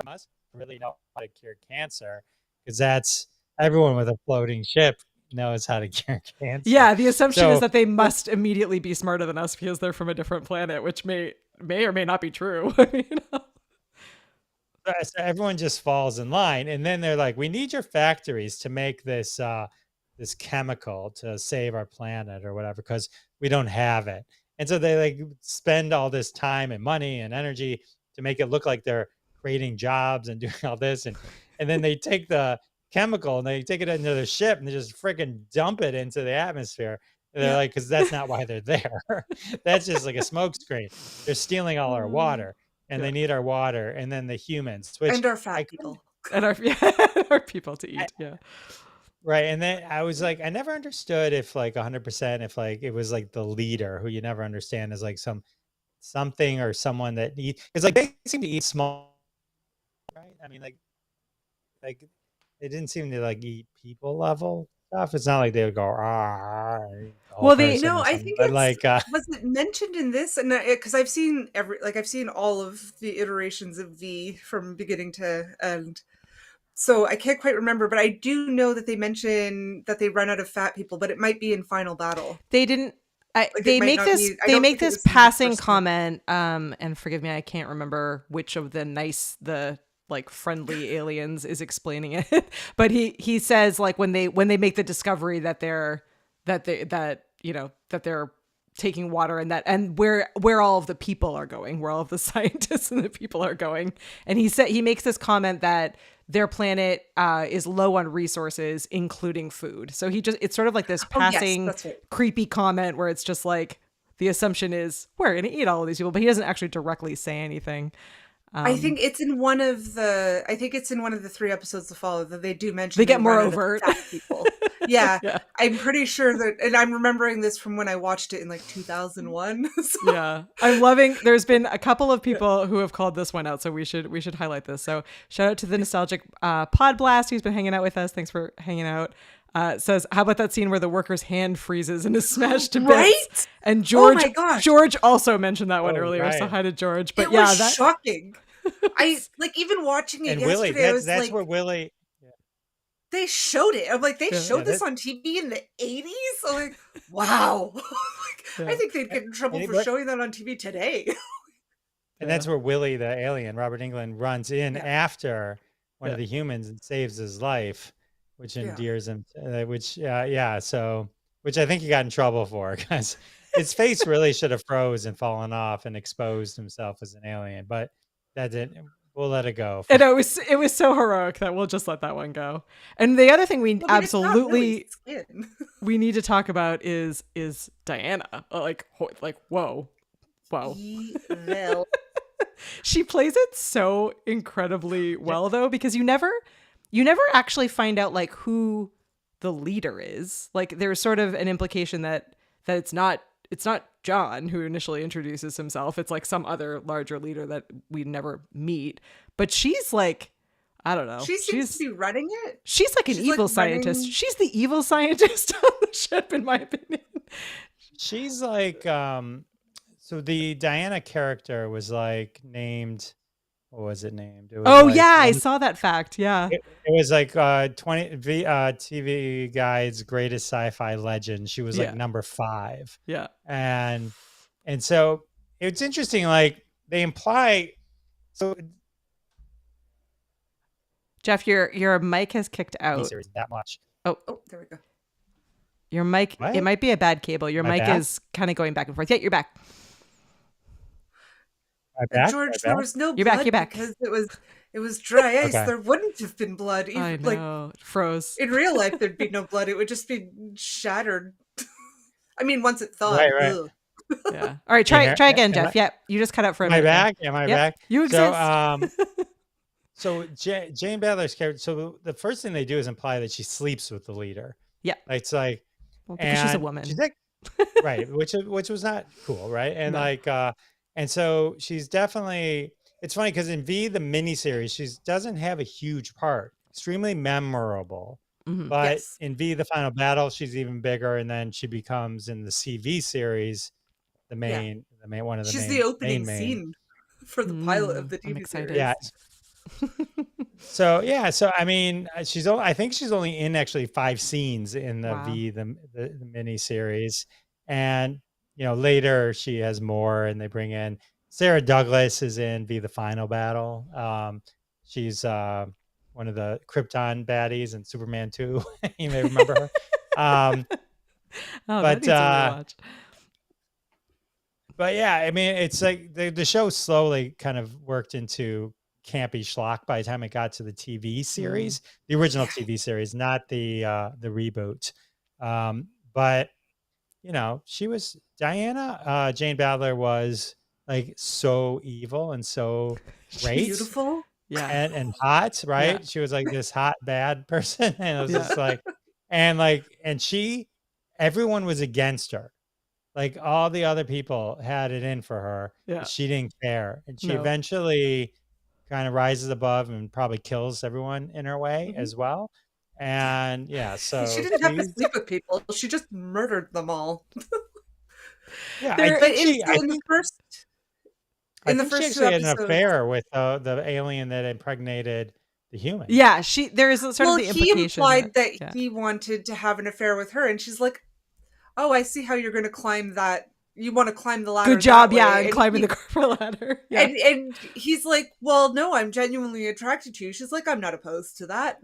Speaker 3: must really know how to cure cancer because that's everyone with a floating ship knows how to cure cancer.
Speaker 2: Yeah, the assumption is
Speaker 3: So-
Speaker 2: that they must immediately be smarter than us because they're from a different planet, which may or may not be true. I mean,
Speaker 3: So everyone just falls in line, and then they're like, "We need your factories to make this this chemical to save our planet or whatever, because we don't have it." And so they like spend all this time and money and energy to make it look like they're creating jobs and doing all this, and then they take the chemical and they take it into the ship and they just freaking dump it into the atmosphere. And they're like, because that's not why they're there. That's just like a smoke screen. They're stealing all our water. And they need our water, and then the humans, which
Speaker 4: And our
Speaker 3: I
Speaker 4: fat
Speaker 3: couldn't-
Speaker 4: people.
Speaker 2: and our people to eat. Yeah.
Speaker 3: right? And then I was like, I never understood if like 100%, if like it was like the leader who you never understand is like something or someone that eat. It's like they seem to eat small, right? I mean, like they didn't seem to like eat people level stuff. It's not like they would go
Speaker 2: Well, they-
Speaker 4: No, I think
Speaker 3: but
Speaker 4: it's
Speaker 3: like
Speaker 4: was it mentioned in this? And because I've seen I've seen all of the iterations of V from beginning to end. So I can't quite remember, but I do know that they mention that they run out of fat people, but it might be in Final Battle.
Speaker 2: They didn't.
Speaker 4: it
Speaker 2: They
Speaker 4: might
Speaker 2: make
Speaker 4: not
Speaker 2: this.
Speaker 4: be- I
Speaker 2: They
Speaker 4: don't
Speaker 2: make
Speaker 4: think it
Speaker 2: this
Speaker 4: was in the
Speaker 2: passing
Speaker 4: first one.
Speaker 2: comment. And forgive me, I can't remember which of the like friendly aliens is explaining it. But he says like when they make the discovery that they're taking water and where all of the people are going, where all of the scientists and the people are going, and he makes this comment that their planet is low on resources, including food. So it's sort of like this passing
Speaker 4: that's right.
Speaker 2: creepy comment where it's just like the assumption is we're going to eat all of these people, but he doesn't actually directly say anything.
Speaker 4: I think it's in one of the 3 episodes to follow that they do mention
Speaker 2: They get more
Speaker 4: run out of
Speaker 2: overt.
Speaker 4: fat people. Yeah,
Speaker 2: Yeah.
Speaker 4: I'm pretty sure that, and I'm remembering this from when I watched it in like 2001. So.
Speaker 2: Yeah, I'm loving. There's been a couple of people who have called this one out, so we should highlight this. So shout out to the nostalgic Pod Blast who's been hanging out with us. Thanks for hanging out. Says, how about that scene where the worker's hand freezes and is smashed to bits?
Speaker 4: Right?
Speaker 2: And George,
Speaker 4: Oh my gosh.
Speaker 2: George also mentioned that one
Speaker 3: Oh,
Speaker 2: earlier. So
Speaker 3: right.
Speaker 2: hi to George. But
Speaker 4: It
Speaker 2: yeah,
Speaker 4: was
Speaker 2: that
Speaker 4: shocking. I like even watching it
Speaker 3: and
Speaker 4: yesterday.
Speaker 3: Willie,
Speaker 4: I was
Speaker 3: that's
Speaker 4: like,
Speaker 3: where Willie.
Speaker 4: they showed it. I'm like, they
Speaker 2: Yeah.
Speaker 4: showed
Speaker 3: Yeah,
Speaker 4: this on TV in the 80s. I'm like, wow.
Speaker 2: Yeah.
Speaker 4: I think they'd get in trouble for
Speaker 3: Anybody-
Speaker 4: showing that on TV today.
Speaker 3: And that's where Willie, the alien, Robert Englund, runs in
Speaker 4: Yeah.
Speaker 3: after one
Speaker 2: Yeah.
Speaker 3: of the humans and saves his life, which
Speaker 4: Yeah.
Speaker 3: endears him. So which I think he got in trouble for because his face really should have froze and fallen off and exposed himself as an alien. But that didn't. We'll let it go.
Speaker 2: and it was so heroic that we'll just let that one go. And the other thing we
Speaker 4: I mean, it's not
Speaker 2: absolutely
Speaker 4: Willie's skin.
Speaker 2: we need to talk about is Diana. Like whoa.
Speaker 4: Evil.
Speaker 2: She plays it so incredibly well though, because you never actually find out like who the leader is. Like there's sort of an implication that it's not John who initially introduces himself. It's like some other larger leader that we never meet. But she's like, I don't know.
Speaker 4: She seems to be running it.
Speaker 2: She's like an
Speaker 4: she's, like,
Speaker 2: evil scientist.
Speaker 4: running-
Speaker 2: She's the evil scientist on the ship, in my opinion.
Speaker 3: She's like, so the Diana character was like named what was it named? It was
Speaker 2: Oh
Speaker 3: like
Speaker 2: yeah, I saw that fact. Yeah.
Speaker 3: it was like 20 TV Guide's greatest sci-fi legend. She was like
Speaker 2: Yeah.
Speaker 3: number 5.
Speaker 2: Yeah.
Speaker 3: And so it's interesting, like they imply so
Speaker 2: Jeff, your mic has kicked out.
Speaker 3: series that much.
Speaker 4: Oh, there we go.
Speaker 2: Your mic,
Speaker 3: What?
Speaker 2: it might be a bad cable. Your
Speaker 3: Am I
Speaker 2: mic
Speaker 3: back?
Speaker 2: is kind of going back and forth. Yeah, you're back.
Speaker 3: Am I back?
Speaker 4: George,
Speaker 3: Am I
Speaker 4: there
Speaker 3: back?
Speaker 4: was no
Speaker 2: You're back,
Speaker 4: blood
Speaker 2: you're back.
Speaker 4: because it was dry ice.
Speaker 3: Okay.
Speaker 4: There wouldn't have been blood.
Speaker 2: I
Speaker 4: Even, like
Speaker 2: know. It froze.
Speaker 4: in real life, there'd be no blood. It would just be shattered. I mean, once it thawed.
Speaker 3: Right, right.
Speaker 4: ugh.
Speaker 2: Yeah. All right, try again,
Speaker 3: Am
Speaker 2: Jeff. Yeah, you just cut out for a
Speaker 3: Am I
Speaker 2: minute.
Speaker 3: back? Am I
Speaker 2: Yep,
Speaker 3: back?
Speaker 2: you exist.
Speaker 3: So Jane Badler's character. So the first thing they do is imply that she sleeps with the leader.
Speaker 2: Yeah.
Speaker 3: It's like,
Speaker 2: Well, because she's a
Speaker 3: and
Speaker 2: woman.
Speaker 3: She's like, right, which was not cool, right? And
Speaker 2: No.
Speaker 3: and so she's definitely. It's funny because in V the miniseries, she doesn't have a huge part. Extremely memorable,
Speaker 2: Mhm.
Speaker 3: but
Speaker 4: Yes.
Speaker 3: in V the Final Battle, she's even bigger, and then she becomes in the CV series the main one of the
Speaker 4: She's
Speaker 3: main
Speaker 4: the opening
Speaker 3: main.
Speaker 4: scene for the pilot of the
Speaker 2: I'm
Speaker 4: TV
Speaker 2: excited.
Speaker 4: series.
Speaker 3: Yeah. So I mean, I think she's only in actually 5 scenes in the
Speaker 2: Wow.
Speaker 3: the mini series, and later she has more, and they bring in Sarah Douglas is in V the Final Battle. She's one of the Krypton baddies in Superman 2. You may remember her.
Speaker 2: Oh,
Speaker 3: but,
Speaker 2: that needs a rewatch.
Speaker 3: But yeah, I mean, it's like the show slowly kind of worked into campy schlock by the time it got to the TV series, the original TV series, not the reboot. But she was Diana. Jane Badler was like so evil and so great,
Speaker 4: Beautiful.
Speaker 2: Yeah.
Speaker 3: and hot, right?
Speaker 2: Yeah.
Speaker 3: She was like this hot bad person, and it was
Speaker 2: Yeah.
Speaker 3: just like, and everyone was against her. Like all the other people had it in for her.
Speaker 2: Yeah.
Speaker 3: She didn't care. And she
Speaker 2: No.
Speaker 3: eventually kind of rises above and probably kills everyone in her way as well. And yeah, so
Speaker 4: She didn't have to sleep with people. She just murdered them all.
Speaker 3: yeah,
Speaker 2: There-
Speaker 3: I
Speaker 4: But
Speaker 3: think she, I
Speaker 4: in the
Speaker 3: think,
Speaker 4: first,
Speaker 3: I
Speaker 4: in the
Speaker 3: think she
Speaker 4: first two
Speaker 3: actually had an
Speaker 4: episodes,
Speaker 3: affair with the alien that impregnated the human.
Speaker 2: Yeah, there is sort
Speaker 4: well,
Speaker 2: of the
Speaker 4: he
Speaker 2: implication
Speaker 4: implied that
Speaker 2: yeah.
Speaker 4: he wanted to have an affair with her, and she's like, "Oh, I see how you're going to climb that. You want to climb the ladder."
Speaker 2: Good job,
Speaker 4: that
Speaker 2: yeah,
Speaker 4: way."
Speaker 2: and
Speaker 4: And
Speaker 2: climbing
Speaker 4: he-
Speaker 2: the corporate ladder. Yeah.
Speaker 4: And he's like, "Well, no, I'm genuinely attracted to you." She's like, "I'm not opposed to that."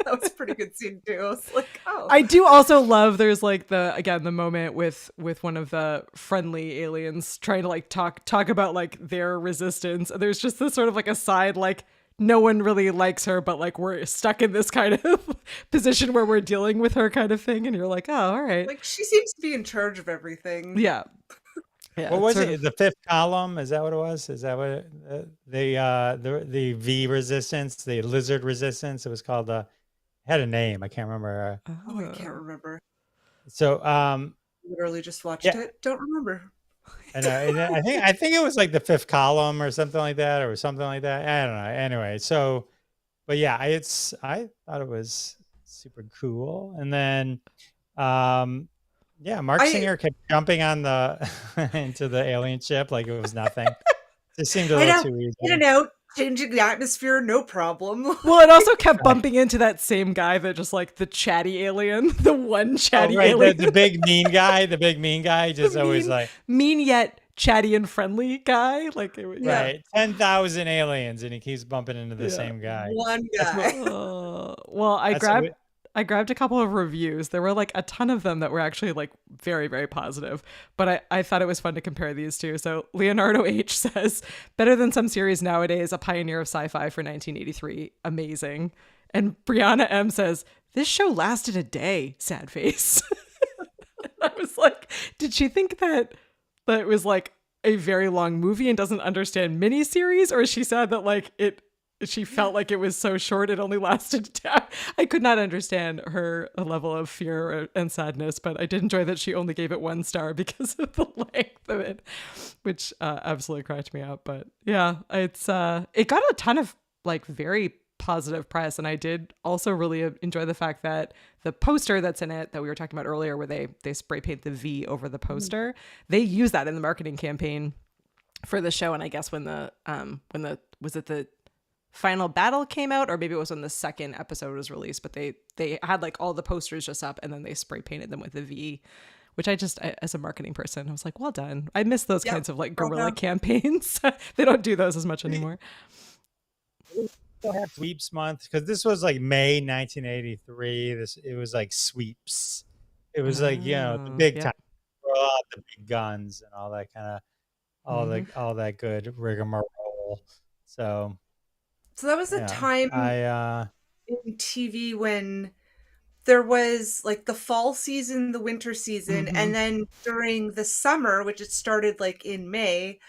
Speaker 4: That was a pretty good scene too. I was like, "Oh,
Speaker 2: I do also love there's like the moment with one of the friendly aliens trying to like talk about like their resistance. There's just this sort of like aside like no one really likes her, but like we're stuck in this kind of position where we're dealing with her kind of thing, and you're like, oh, all right,
Speaker 4: like she seems to be in charge of everything."
Speaker 2: yeah. Yeah,
Speaker 3: What was
Speaker 2: sort
Speaker 3: it?
Speaker 2: of-
Speaker 3: The 5th column? Is that what it was? Is that what the V resistance, the lizard resistance? It was called had a name. I can't remember.
Speaker 4: Oh, I can't remember.
Speaker 3: So
Speaker 4: Literally just watched
Speaker 3: Yeah.
Speaker 4: it. Don't remember.
Speaker 3: and I think it was like the 5th column or something like that, or something like that. I don't know. Anyway, so but yeah, I thought it was super cool. And then yeah, Mark Singer kept jumping on the into the alien ship like it was nothing. Just seemed a
Speaker 4: I
Speaker 3: little
Speaker 4: know,
Speaker 3: too easy.
Speaker 4: in and out, changing the atmosphere, no problem.
Speaker 2: Well, it also kept bumping into that same guy that just like the chatty alien, the one chatty
Speaker 3: right,
Speaker 2: alien,
Speaker 3: the big mean guy, just always
Speaker 2: mean-
Speaker 3: like
Speaker 2: mean yet chatty and friendly guy. Like it was,
Speaker 4: Yeah.
Speaker 3: right, 10,000 aliens, and he keeps bumping into the
Speaker 2: Yeah.
Speaker 3: same guy.
Speaker 4: One guy.
Speaker 2: Well, I
Speaker 3: That's
Speaker 2: grabbed
Speaker 3: what-
Speaker 2: I grabbed a couple of reviews. There were like a ton of them that were actually like very, very positive. But I thought it was fun to compare these two. So Leonardo H says, better than some series nowadays, a pioneer of sci-fi for 1983. Amazing. And Brianna M says, this show lasted a day, sad face. I was like, did she think that it was like a very long movie and doesn't understand miniseries? Or is she sad that like she felt like it was so short it only lasted I could not understand her level of fear and sadness, but I did enjoy that she only gave it 1 star because of the length of it, which absolutely cracked me up. But yeah, it got a ton of like very positive press, and I did also really enjoy the fact that the poster that's in it that we were talking about earlier, where they spray paint the V over the poster, they use that in the marketing campaign for the show. And I guess when the was it the final battle came out, or maybe it was when the second episode was released, but they had like all the posters just up and then they spray painted them with a V, which as a marketing person, I was like, well done. I miss those kinds of like guerrilla campaigns. They don't do those as much anymore.
Speaker 3: Still have sweeps month, because this was like May 1983. It was like sweeps. It was like, the big time, the big guns and all that kind of all that good rigmarole. So
Speaker 4: that was a time in TV when there was like the fall season, the winter season, and then during the summer, which it started like in May.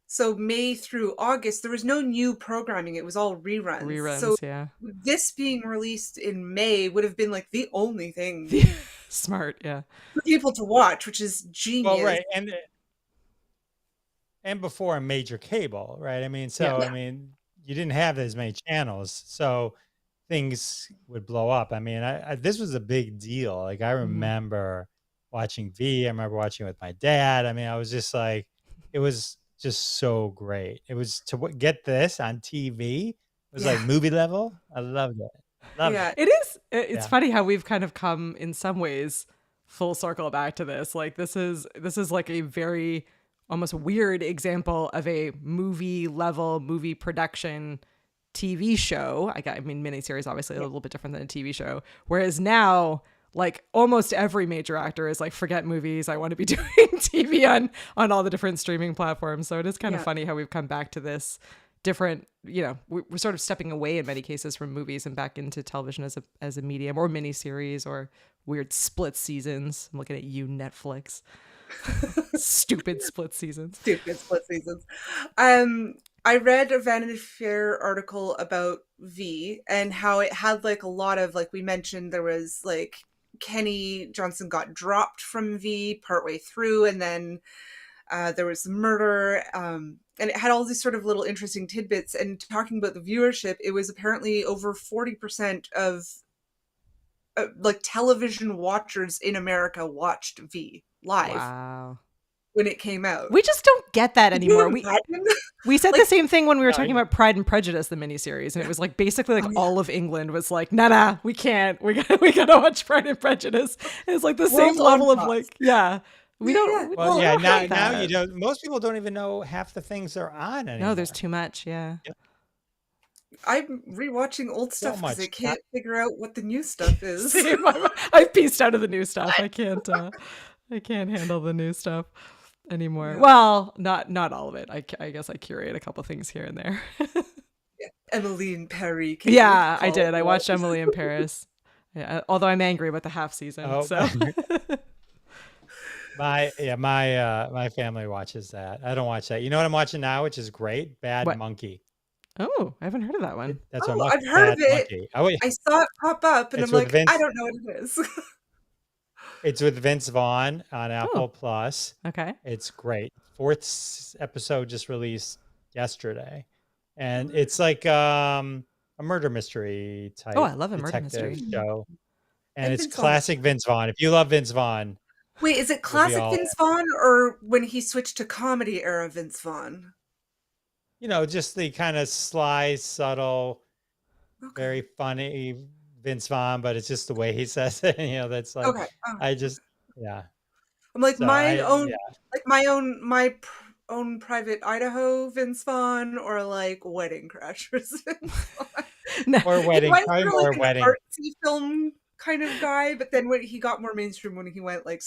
Speaker 4: So May through August, there was no new programming. It was all reruns. So this being released in May would have been like the only thing
Speaker 2: smart, for
Speaker 4: people to watch, which is genius.
Speaker 3: Well, right, and before major cable, right? I mean, I mean, you didn't have as many channels, so things would blow up. I mean, this was a big deal. Like, I remember watching V. I remember watching it with my dad. I mean, I was just like, it was just so great. It was to get this on TV. It was like movie level. I loved it.
Speaker 2: It is. It's funny how we've kind of come in some ways full circle back to this. Like, this is like a very almost weird example of a movie production TV show. I mean, miniseries obviously a little bit different than a TV show. Whereas now, like, almost every major actor is like, forget movies, I want to be doing TV on all the different streaming platforms. So it is kind of funny how we've come back to this different, we're sort of stepping away in many cases from movies and back into television as a medium, or miniseries, or weird split seasons. I'm looking at you, Netflix. Stupid split seasons. I read a Vanity Fair article about V and how it had like a lot of, like we mentioned, there was like Kenny Johnson got dropped from V partway through, and then there was murder, and it had all these sort of little interesting tidbits. And talking about the viewership, it was apparently over 40% of like television watchers in America watched V live when it came out. We just don't get that anymore. We said the same thing when we were talking about Pride and Prejudice, the miniseries, and it was like basically like all of England was like, nah, we can't. We gotta watch Pride and Prejudice. And it's like the same level of like, we don't.
Speaker 3: Well, now you don't. Most people don't even know half the things they're on anymore.
Speaker 2: No, there's too much. Yeah.
Speaker 4: I'm rewatching old stuff because I can't figure out what the new stuff is.
Speaker 2: I've pieced out of the new stuff. I can't handle the new stuff anymore. Yeah. Well, not all of it. I guess I curate a couple things here and there.
Speaker 4: Emily in Paris.
Speaker 2: I did. I watched Emily in Paris. Yeah, although I'm angry about the half season. So
Speaker 3: my family watches that. I don't watch that. You know what I'm watching now, which is great? Bad Monkey.
Speaker 2: Oh, I haven't heard of that one.
Speaker 3: That's what
Speaker 4: I've heard of it.
Speaker 3: Monkey.
Speaker 4: I saw it pop up, and I'm like, I don't know what it is.
Speaker 3: It's with Vince Vaughn on Apple Plus.
Speaker 2: Okay.
Speaker 3: It's great. 4th episode just released yesterday. And it's like a murder mystery type.
Speaker 2: Oh, I love a murder mystery
Speaker 3: show. And it's classic Vince Vaughn. If you love Vince Vaughn.
Speaker 4: Wait, is it classic Vince Vaughn, or when he switched to comedy era Vince Vaughn?
Speaker 3: Just the kind of sly, subtle, very funny Vince Vaughn, but it's just the way he says it. That's like,
Speaker 4: I'm like, so my own Private Idaho Vince Vaughn, or like Wedding Crashers Vince Vaughn.
Speaker 3: Or Wedding, probably more like Wedding.
Speaker 4: Artsy film kind of guy, but then when he got more mainstream, when he went like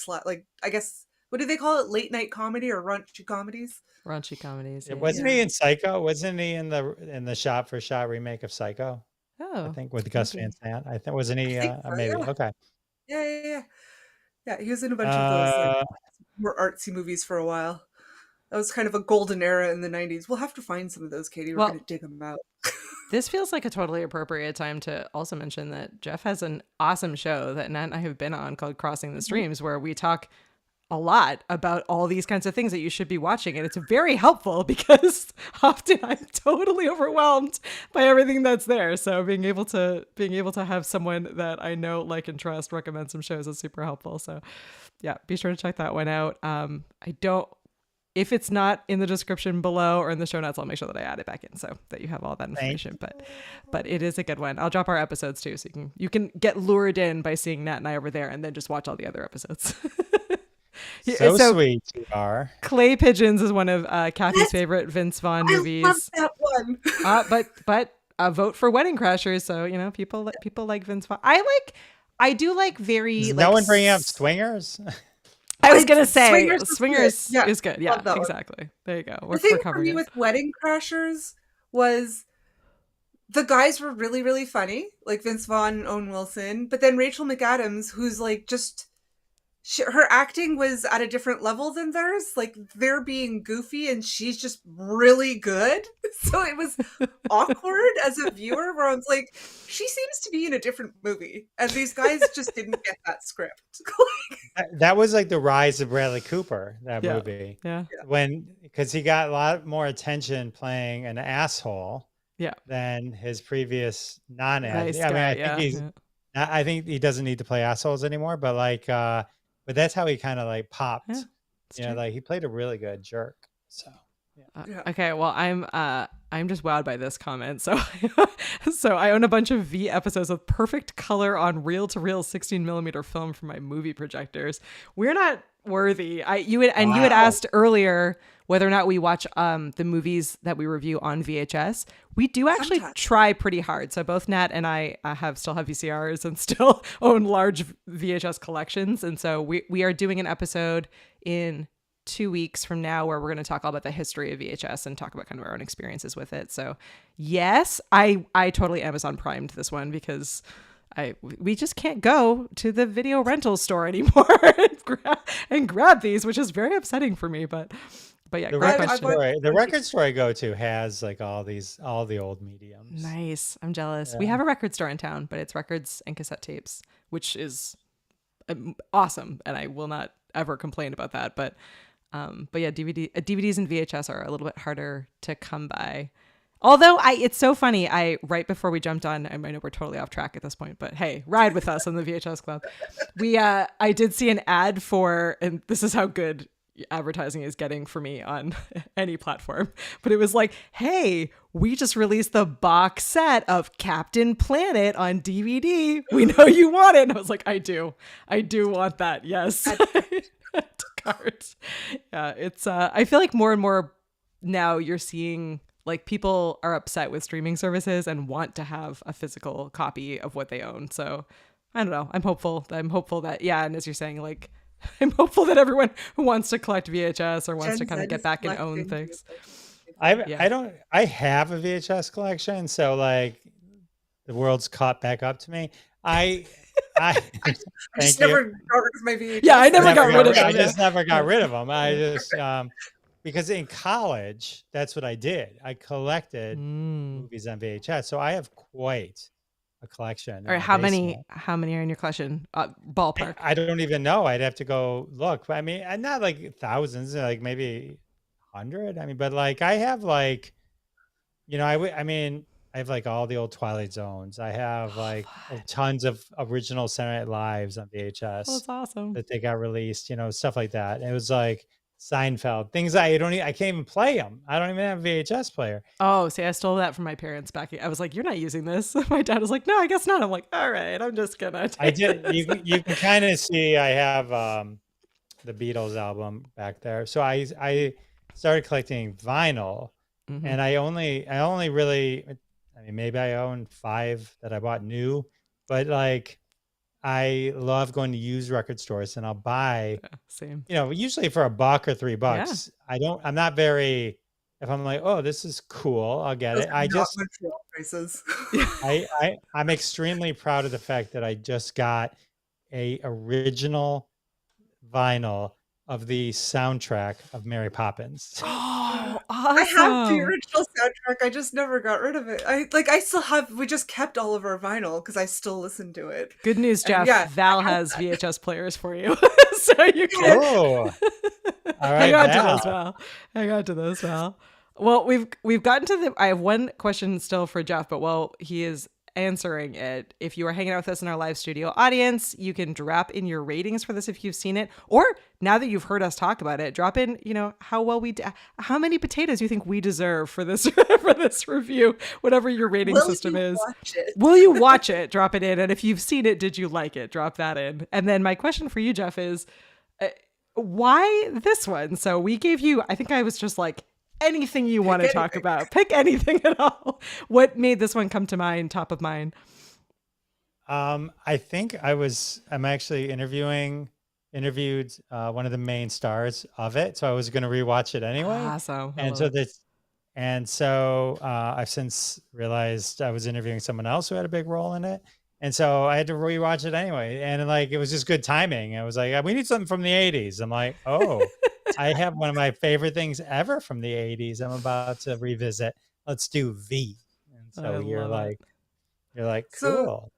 Speaker 4: I guess, what do they call it? Late night comedy or raunchy comedies?
Speaker 2: Raunchy comedies.
Speaker 3: Yeah. Wasn't he in Psycho? Wasn't he in the shot for shot remake of Psycho?
Speaker 2: Oh,
Speaker 3: I think with Gus Van Sant. I think wasn't he? Maybe.
Speaker 4: Yeah.
Speaker 3: Okay.
Speaker 4: Yeah. He was in a bunch of those like, more artsy movies for a while. That was kind of a golden era in the 90s. We'll have to find some of those, Katie. We're going to dig them out.
Speaker 2: This feels like a totally appropriate time to also mention that Jeff has an awesome show that Nat and I have been on called Crossing the Streams, where we talk a lot about all these kinds of things that you should be watching. And it's very helpful because often I'm totally overwhelmed by everything that's there. So being able to have someone that I know, like, and trust recommend some shows is super helpful. So yeah, be sure to check that one out. I don't if it's not in the description below or in the show notes, I'll make sure that I add it back in so that you have all that information. But it is a good one. I'll drop our episodes too, so you can get lured in by seeing Nat and I over there, and then just watch all the other episodes.
Speaker 3: So sweet you are.
Speaker 2: Clay Pigeons is one of Kathy's favorite Vince Vaughn movies.
Speaker 4: I love that one.
Speaker 2: But a vote for Wedding Crashers. So people like Vince Vaughn. I do like very.
Speaker 3: Is
Speaker 2: like,
Speaker 3: no one bringing up Swingers?
Speaker 2: I was gonna say
Speaker 4: Swingers
Speaker 2: is good. Yeah, exactly. There you go.
Speaker 4: The thing for me with Wedding Crashers was the guys were really, really funny, like Vince Vaughn and Owen Wilson. But then Rachel McAdams, who's like just her acting was at a different level than theirs. Like they're being goofy and she's just really good. So it was awkward as a viewer where I was like, she seems to be in a different movie. And these guys just didn't get that script.
Speaker 3: That was like the rise of Bradley Cooper, that movie.
Speaker 2: Yeah.
Speaker 3: Because he got a lot more attention playing an asshole than his previous non-ass. I think he doesn't need to play assholes anymore, but but that's how he kind of like popped. Yeah, like he played a really good jerk. So
Speaker 2: okay, well I'm just wowed by this comment. So I own a bunch of V episodes with perfect color on reel-to-reel 16mm film for my movie projectors. We're not worthy. You had asked earlier whether or not we watch the movies that we review on VHS. We do actually try pretty hard. So both Nat and I still have VCRs and still own large VHS collections. And so we are doing an episode in 2 weeks from now where we're going to talk all about the history of VHS and talk about kind of our own experiences with it. So yes, I totally Amazon Primed this one because we just can't go to the video rental store anymore and grab these, which is very upsetting for me. But yeah,
Speaker 3: the record store I go to has like all the old mediums.
Speaker 2: Nice. I'm jealous. We have a record store in town, but it's records and cassette tapes, which is awesome. And I will not ever complain about that. But yeah, DVDs and VHS are a little bit harder to come by. Although it's so funny. Right before we jumped on, I know we're totally off track at this point, but hey, ride with us on the VHS Club. I did see an ad for, and this is how good advertising is getting for me on any platform, but it was like, hey, we just released the box set of Captain Planet on DVD. We know you want it. And I was like, I do want that. Yes. Cards. Yeah, it's I feel like more and more now you're seeing like people are upset with streaming services and want to have a physical copy of what they own. So I don't know. I'm hopeful that and as you're saying, like I'm hopeful that everyone who wants to collect VHS or wants to kind of get back and own things.
Speaker 3: I have a VHS collection, so like the world's caught back up to me. I
Speaker 4: just never got rid of my VHS.
Speaker 2: Yeah, I never got rid of them.
Speaker 3: I just never got rid of them. I just because in college, that's what I did. I collected movies on VHS, so I have quite a collection.
Speaker 2: All right, how many are in your collection? Ballpark.
Speaker 3: I don't even know. I'd have to go look. I mean, not like thousands, like maybe 100. I mean, but like I have like, I have like all the old Twilight Zones. I have like tons of original Saturday Night Lives on VHS.
Speaker 2: Oh, that's awesome.
Speaker 3: That they got released, stuff like that. And it was like Seinfeld, things I can't even play them. I don't even have a VHS player.
Speaker 2: Oh, see, I stole that from my parents back. I was like, you're not using this. My dad was like, no, I guess not. I'm like, all right, I'm just gonna.
Speaker 3: I did. You can kind of see I have the Beatles album back there. So I started collecting vinyl, and I only really, maybe I own 5 that I bought new, but like I love going to used record stores and I'll buy,
Speaker 2: same.
Speaker 3: Usually for $1 or $3. Yeah. I'm not very, if I'm like, oh, this is cool, I'll get it. I'm extremely proud of the fact that I just got a original vinyl of the soundtrack of Mary Poppins.
Speaker 2: Oh, awesome.
Speaker 4: I have the original soundtrack. I just never got rid of it. We just kept all of our vinyl because I still listen to it.
Speaker 2: Good news, Jeff. Val has VHS players for you. So you can.
Speaker 3: Oh. All right,
Speaker 2: hang on to those, Val. Well, we've gotten to I have one question still for Jeff, but while he is answering it. If you are hanging out with us in our live studio audience, you can drop in your ratings for this if you've seen it, or now that you've heard us talk about it, drop in, how well how many potatoes you think we deserve for this for this review, whatever your rating system is.
Speaker 4: Watch it?
Speaker 2: Will you watch it? Drop it in. And if you've seen it, did you like it? Drop that in. And then my question for you, Jeff, is why this one? So we gave you, I think I was just like, anything you want to talk about. Pick anything at all. What made this one come to mind, top of mind?
Speaker 3: I think I'm actually interviewed one of the main stars of it. So I was going to rewatch it anyway.
Speaker 2: Awesome.
Speaker 3: And so I've since realized I was interviewing someone else who had a big role in it. And so I had to rewatch it anyway. And like, it was just good timing. I was like, we need something from the 80s. I'm like, oh, I have one of my favorite things ever from the 80s. I'm about to revisit. Let's do V. And so you're like, cool.
Speaker 4: So,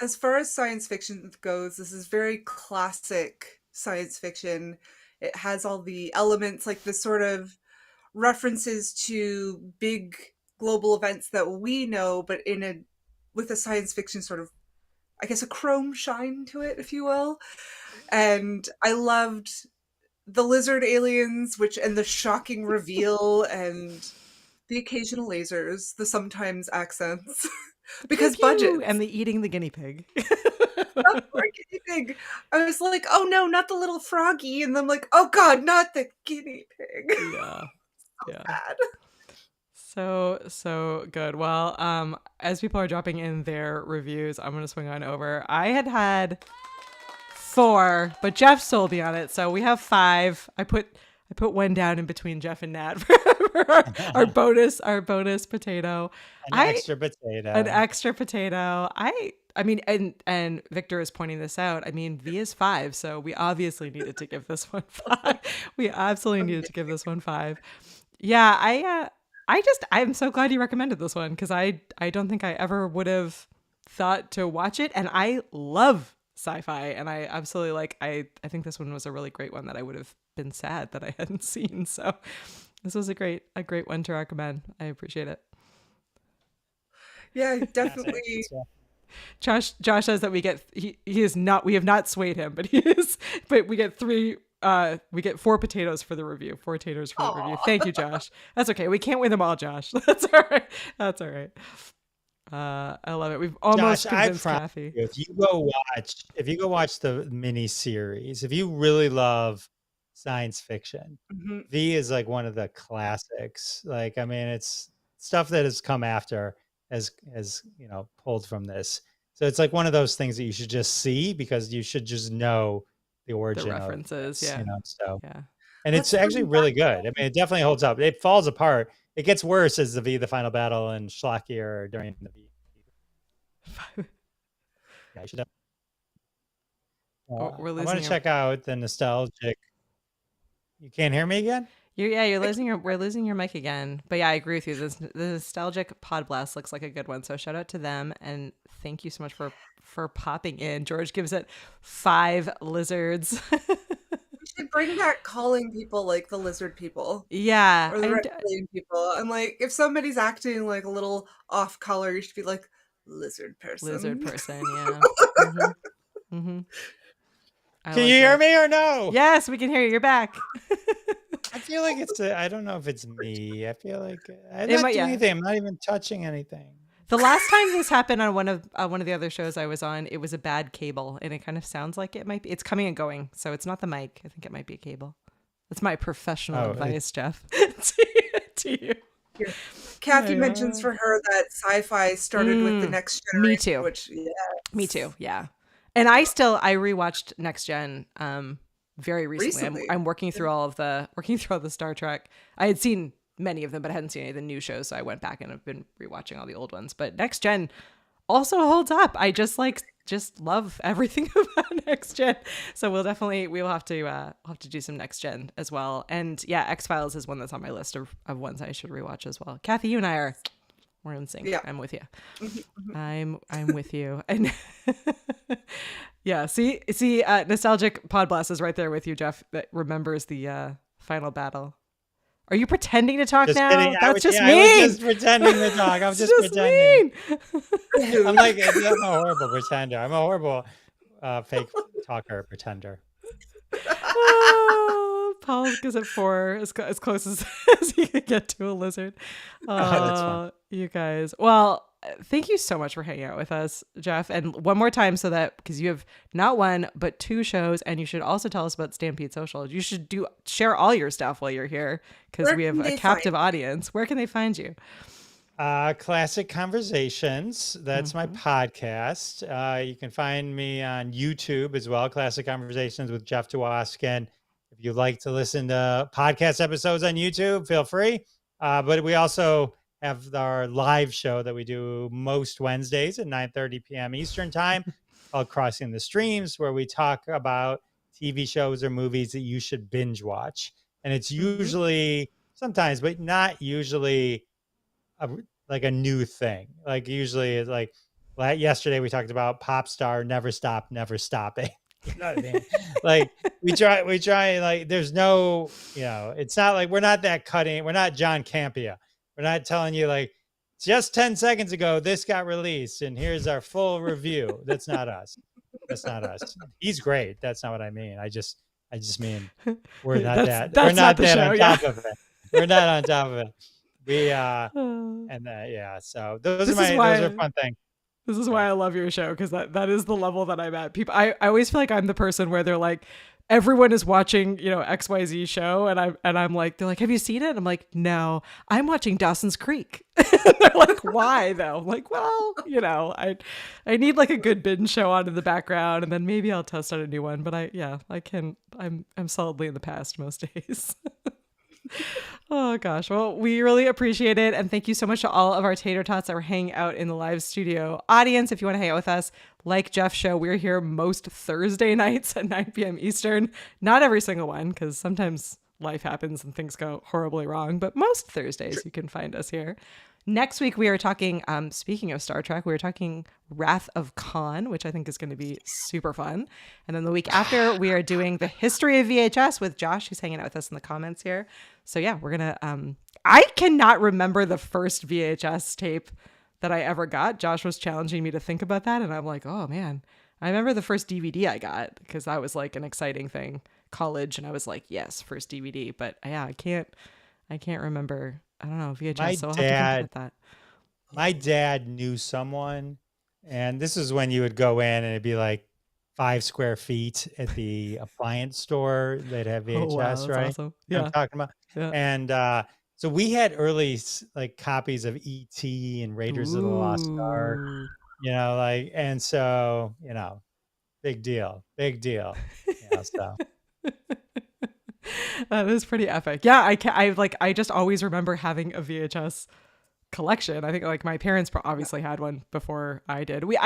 Speaker 4: as far as science fiction goes, this is very classic science fiction. It has all the elements, like the sort of references to big global events that we know, but with a science fiction sort of, I guess, a chrome shine to it, if you will. And I loved the lizard aliens, and the shocking reveal, and the occasional lasers, the sometimes accents, because budget
Speaker 2: and the eating the guinea pig.
Speaker 4: Poor guinea pig. I was like, oh no, not the little froggy, and I'm like, oh god, not the guinea pig.
Speaker 2: Yeah.
Speaker 4: Bad.
Speaker 2: So good. Well, as people are dropping in their reviews, I'm going to swing on over. I had 4, but Jeff sold me on it. So we have 5. I put one down in between Jeff and Nat for our bonus potato.
Speaker 3: An extra potato. I mean, and Victor is pointing this out. I mean, V is 5, so we obviously needed to give this one 5. We absolutely needed to give this one 5. Yeah, I'm so glad you recommended this one, because I don't think I ever would have thought to watch it, and I love sci-fi, and I absolutely I think this one was a really great one that I would have been sad that I hadn't seen. So this was a great one to recommend. I appreciate it.
Speaker 4: Yeah, definitely.
Speaker 2: Josh says that we have not swayed him, but we get 4 potatoes for the review. 4 potatoes for the review. Thank you, Josh. That's okay. We can't win them all, Josh. That's all right. I love it. We've almost convinced Kathy.
Speaker 3: If you go watch the miniseries, if you really love science fiction, V is like one of the classics. Like, I mean, it's stuff that has come after as pulled from this. So it's like one of those things that you should just see, because you should just know the origin,
Speaker 2: the references,
Speaker 3: of this,
Speaker 2: yeah.
Speaker 3: Yeah. And it's actually really good. I mean, it definitely holds up. It falls apart. It gets worse as the final battle and schlockier during the V. Yeah, you should.
Speaker 2: We're losing.
Speaker 3: I want to check out the nostalgic. You can't hear me again?
Speaker 2: We're losing your mic again. But yeah, I agree with you. The nostalgic pod blast looks like a good one. So shout out to them, and thank you so much for popping in. George gives it 5 lizards.
Speaker 4: We should bring back calling people like the lizard people.
Speaker 2: Yeah.
Speaker 4: Or the reptilian people. And like, if somebody's acting like a little off color, you should be like, lizard person.
Speaker 2: Yeah. Mm-hmm.
Speaker 3: Can you hear me or no?
Speaker 2: Yes, we can hear you. You're back.
Speaker 3: I feel like I don't know if it's me. I feel like I'm not doing anything. I'm not even touching anything.
Speaker 2: The last time this happened on one of the other shows I was on, it was a bad cable, and it kind of sounds like it might be. It's coming and going, so it's not the mic. I think it might be a cable. That's my professional advice, Jeff, to you.
Speaker 4: Yeah. Kathy mentions for her that sci-fi started with the Next Generation.
Speaker 2: Me too.
Speaker 4: Which,
Speaker 2: Me too. Yeah. And I rewatched Next Gen very recently. I'm working through all the Star Trek. I had seen many of them, but I hadn't seen any of the new shows, so I went back and have been rewatching all the old ones. But Next Gen also holds up. I just love everything about Next Gen. So we'll have to do some Next Gen as well. And yeah, X-Files is one that's on my list of ones I should rewatch as well. Kathy, you and I we're in sync. Yeah. I'm with you. I'm with you. And yeah, see, nostalgic pod blast is right there with you, Jeff, that remembers the final battle. Are you pretending to talk
Speaker 3: Just
Speaker 2: now?
Speaker 3: kidding.
Speaker 2: That's just
Speaker 3: I
Speaker 2: mean.
Speaker 3: was just pretending to talk. I was
Speaker 2: It's
Speaker 3: just pretending.
Speaker 2: mean.
Speaker 3: I'm a horrible pretender. I'm a horrible fake talker pretender.
Speaker 2: Oh, Paul gives it 4, as close as he can get to a lizard.
Speaker 3: That's fun.
Speaker 2: You guys. Well, thank you so much for hanging out with us, Jeff. And one more time, so that because you have not 1 but 2 shows, and you should also tell us about Stampede Social. You should share all your stuff while you're here, because
Speaker 4: Where
Speaker 2: we have
Speaker 4: can
Speaker 2: a
Speaker 4: they
Speaker 2: captive
Speaker 4: find
Speaker 2: audience. Where can they find you?
Speaker 3: Classic Conversations. That's my podcast. You can find me on YouTube as well. Classic Conversations with Jeff Dwoskin. If you'd like to listen to podcast episodes on YouTube, feel free. But we also have our live show that we do most Wednesdays at 9:30 p.m. Eastern time called Crossing the Streams, where we talk about TV shows or movies that you should binge watch. And it's usually, sometimes, but not usually, like a new thing. Like usually it's like yesterday we talked about Pop Star Never Stop Never Stopping. You know what I mean? Like we try like there's no, it's not like we're not that cutting. We're not John Campea. We're not telling you like just 10 seconds ago this got released and here's our full review. That's not us. That's not us. He's great. That's not what I mean. I just mean we're not
Speaker 2: That's
Speaker 3: we're
Speaker 2: not
Speaker 3: not
Speaker 2: the
Speaker 3: that
Speaker 2: show,
Speaker 3: on
Speaker 2: yeah.
Speaker 3: top of it. We're not on top of it. We so those are fun things.
Speaker 2: This is why I love your show, because that is the level that I'm at. People, I always feel like I'm the person where they're like, everyone is watching, XYZ show, and I'm like, they're like, have you seen it? I'm like, no, I'm watching Dawson's Creek. They're like, why though? I'm like, well, I need like a good binge show on in the background, and then maybe I'll test out a new one. But I'm solidly in the past most days. Oh gosh. Well, we really appreciate it. And thank you so much to all of our tater tots that were hanging out in the live studio audience. If you want to hang out with us, like Jeff's show, we're here most Thursday nights at 9 p.m. Eastern. Not every single one, because sometimes life happens and things go horribly wrong, but most Thursdays you can find us here. Next week, we are talking, speaking of Star Trek, we are talking Wrath of Khan, which I think is going to be super fun. And then the week after, we are doing the history of VHS with Josh, who's hanging out with us in the comments here. So yeah, we're going to, I cannot remember the first VHS tape that I ever got. Josh was challenging me to think about that. And I'm like, oh man, I remember the first DVD I got, because that was like an exciting thing, college. And I was like, yes, first DVD. But yeah, I can't remember. I don't know, VHS. So I'll have to think about that.
Speaker 3: My dad knew someone, and this is when you would go in and it'd be like 5 square feet at the appliance store. They'd have VHS,
Speaker 2: Oh, wow, that's
Speaker 3: right?
Speaker 2: awesome.
Speaker 3: You know
Speaker 2: Yeah.
Speaker 3: what I'm talking about.
Speaker 2: Yeah.
Speaker 3: And so we had early like copies of E.T. and Raiders of the Lost Ark,
Speaker 2: Ooh.
Speaker 3: and so big deal. So.
Speaker 2: That is pretty epic. Yeah, I just always remember having a VHS collection. I think like my parents obviously had one before I did. We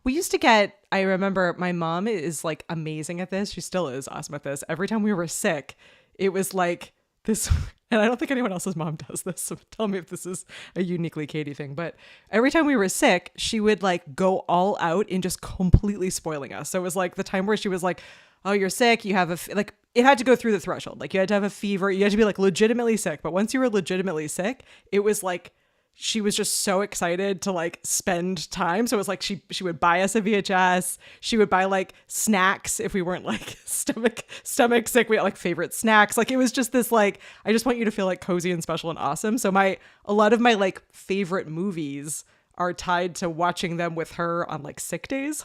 Speaker 2: used to get, I remember my mom is like amazing at this. She still is awesome at this. Every time we were sick, it was like this, and I don't think anyone else's mom does this, so tell me if this is a uniquely Katie thing, but every time we were sick, she would like go all out in just completely spoiling us. So it was like the time where she was like, oh, you're sick, you have it had to go through the threshold. Like you had to have a fever, you had to be like legitimately sick. But once you were legitimately sick, it was like, she was just so excited to like spend time. So it was like she would buy us a VHS. She would buy like snacks if we weren't like stomach sick. We had like favorite snacks. Like it was just this like, I just want you to feel like cozy and special and awesome. So a lot of my like favorite movies are tied to watching them with her on like sick days.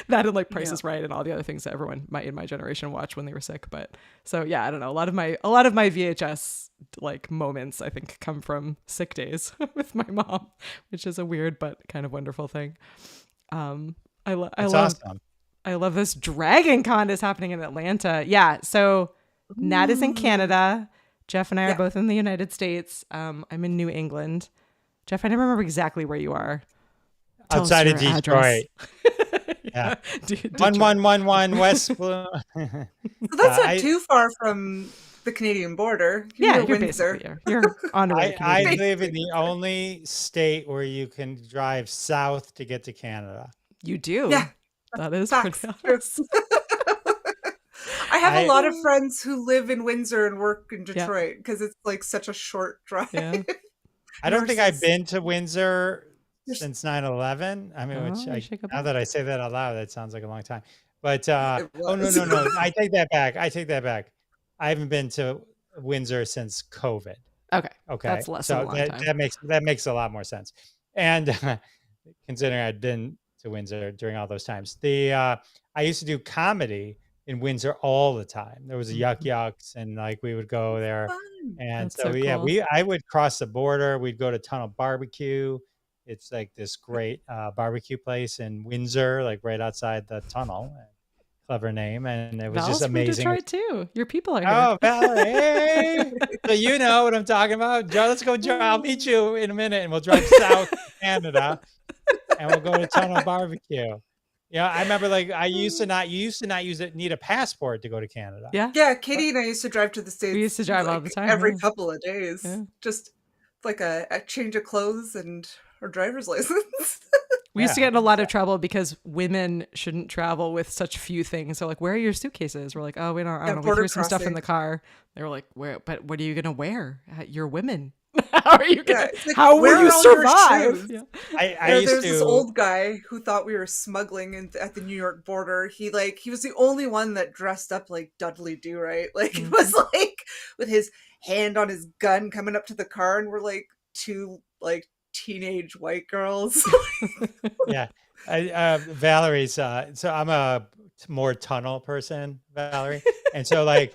Speaker 2: That and like Price is Right and all the other things that everyone in my generation watched when they were sick. But so yeah, I don't know. A lot of my VHS like moments I think come from sick days with my mom, which is a weird but kind of wonderful thing. I love this Dragon Con is happening in Atlanta. Yeah, so Nat is in Canada. Jeff and I are both in the United States. I'm in New England. Jeff, I never remember exactly where you are. Tell us
Speaker 3: outside of
Speaker 2: your
Speaker 3: Detroit.
Speaker 2: Yeah.
Speaker 3: 1111 West.
Speaker 4: So that's not too far from the Canadian border.
Speaker 2: Yeah,
Speaker 4: You're
Speaker 2: you're
Speaker 4: Windsor.
Speaker 2: basically you're on the way. to
Speaker 3: I
Speaker 2: Canadian.
Speaker 3: live in the only state where you can drive south to get to Canada.
Speaker 2: You do.
Speaker 4: Yeah.
Speaker 2: That is
Speaker 4: Facts.
Speaker 2: pretty
Speaker 4: True.
Speaker 2: awesome.
Speaker 4: I have a
Speaker 3: I
Speaker 4: lot of friends who live in Windsor and work in
Speaker 2: Yeah.
Speaker 4: Detroit because it's like such a short drive.
Speaker 2: Yeah.
Speaker 3: I don't think I've
Speaker 4: Nurses.
Speaker 3: been to Windsor
Speaker 4: There's-
Speaker 3: since 9/11. I mean, which
Speaker 2: Oh, you should go
Speaker 3: now
Speaker 2: back.
Speaker 3: that I say that out loud, that sounds like a long time. But
Speaker 4: It
Speaker 3: oh no,
Speaker 4: was.
Speaker 3: no, no. I take that back. I take that back. I haven't been to Windsor since COVID.
Speaker 2: Okay.
Speaker 3: Okay.
Speaker 2: That's less of a
Speaker 3: So
Speaker 2: long
Speaker 3: that
Speaker 2: time.
Speaker 3: that makes a lot more sense. And considering I'd been to Windsor during all those times. I used to do comedy in Windsor all the time. There was a Yuck Yucks, and like we would go there.
Speaker 4: Fun.
Speaker 3: And
Speaker 2: That's
Speaker 3: so
Speaker 2: so
Speaker 3: yeah,
Speaker 2: cool.
Speaker 3: I would cross the border. We'd go to Tunnel Barbecue. It's like this great barbecue place in Windsor, like right outside the tunnel. Clever name, and it was
Speaker 2: Val's
Speaker 3: just
Speaker 2: from
Speaker 3: amazing.
Speaker 2: Detroit too. Your people are here.
Speaker 3: Oh, Valerie, hey! So you know what I'm talking about. Joe, let's go. I'll meet you in a minute, and we'll drive south to Canada, and we'll go to Tunnel Barbecue. Yeah, I remember. Like, you used to not need a passport to go to Canada.
Speaker 2: Yeah.
Speaker 4: Yeah, Katie and I used to drive to the States.
Speaker 2: We used to drive all
Speaker 4: like,
Speaker 2: the time,
Speaker 4: every
Speaker 2: yeah.
Speaker 4: couple of days.
Speaker 2: Yeah.
Speaker 4: Just like a change of clothes and our driver's license.
Speaker 2: We used to
Speaker 3: Yeah.
Speaker 2: get in a lot of trouble because women shouldn't travel with such few things. So like, where are your suitcases? We're like, oh, we don't. I
Speaker 4: Yeah,
Speaker 2: don't know. We
Speaker 4: border
Speaker 2: threw some stuff in
Speaker 4: crossing.
Speaker 2: the car. They were like, where? But what are you gonna wear? You're women. How are you gonna?
Speaker 4: Yeah, it's like,
Speaker 2: how
Speaker 4: where
Speaker 2: will you
Speaker 4: are all your
Speaker 2: survive?
Speaker 4: shoes?
Speaker 2: Yeah.
Speaker 3: I used
Speaker 4: There's
Speaker 3: to.
Speaker 4: this old guy who thought we were smuggling at the New York border. He was the only one that dressed up like Dudley Do Right. Like
Speaker 2: Mm.
Speaker 4: it was like with his hand on his gun coming up to the car, and we're like two like teenage white girls.
Speaker 3: Yeah, Valerie's. So I'm a more tunnel person, Valerie, and so like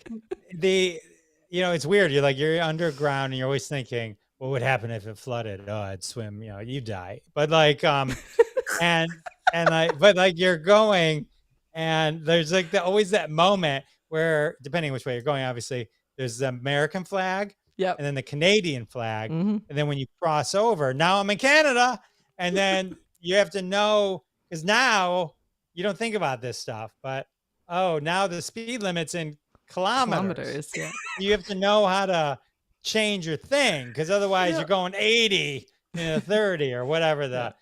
Speaker 3: it's weird. You're underground, and you're always thinking, what would happen if it flooded? Oh, I'd swim. You die. But like, and but like you're going, and there's like always that moment where, depending which way you're going, obviously there's the American flag,
Speaker 2: Yep.
Speaker 3: and then the Canadian flag,
Speaker 2: hmm
Speaker 3: and then when you cross over, now I'm in Canada, and then you have to know, because now you don't think about this stuff, but now the speed limit's in kilometers.
Speaker 2: Yeah.
Speaker 3: You have to know how to change your thing, because otherwise you're going 80 in a 30 or whatever the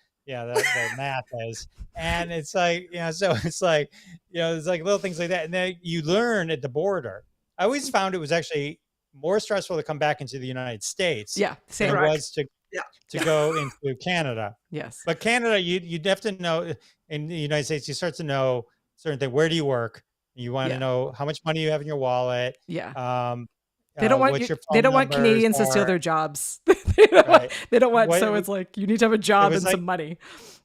Speaker 3: math is. And it's like, so it's like, it's like little things like that. And then you learn at the border. I always found it was actually more stressful to come back into the United States
Speaker 2: Yeah.
Speaker 3: than
Speaker 2: Same.
Speaker 3: it
Speaker 4: Correct.
Speaker 3: was to
Speaker 4: Yeah.
Speaker 3: go into Canada.
Speaker 2: Yes.
Speaker 3: But Canada, you'd have to know. In the United States, you start to know certain things. Where do you work? You want
Speaker 2: Yeah.
Speaker 3: to know how much money you have in your wallet.
Speaker 2: Yeah. They don't want
Speaker 3: what your
Speaker 2: they
Speaker 3: phone
Speaker 2: don't want
Speaker 3: numbers
Speaker 2: Canadians to steal
Speaker 3: are.
Speaker 2: their jobs. They don't want,
Speaker 3: Right.
Speaker 2: they don't want.
Speaker 3: What-
Speaker 2: So it's like you need to have a job
Speaker 3: was
Speaker 2: and
Speaker 3: like-
Speaker 2: some money.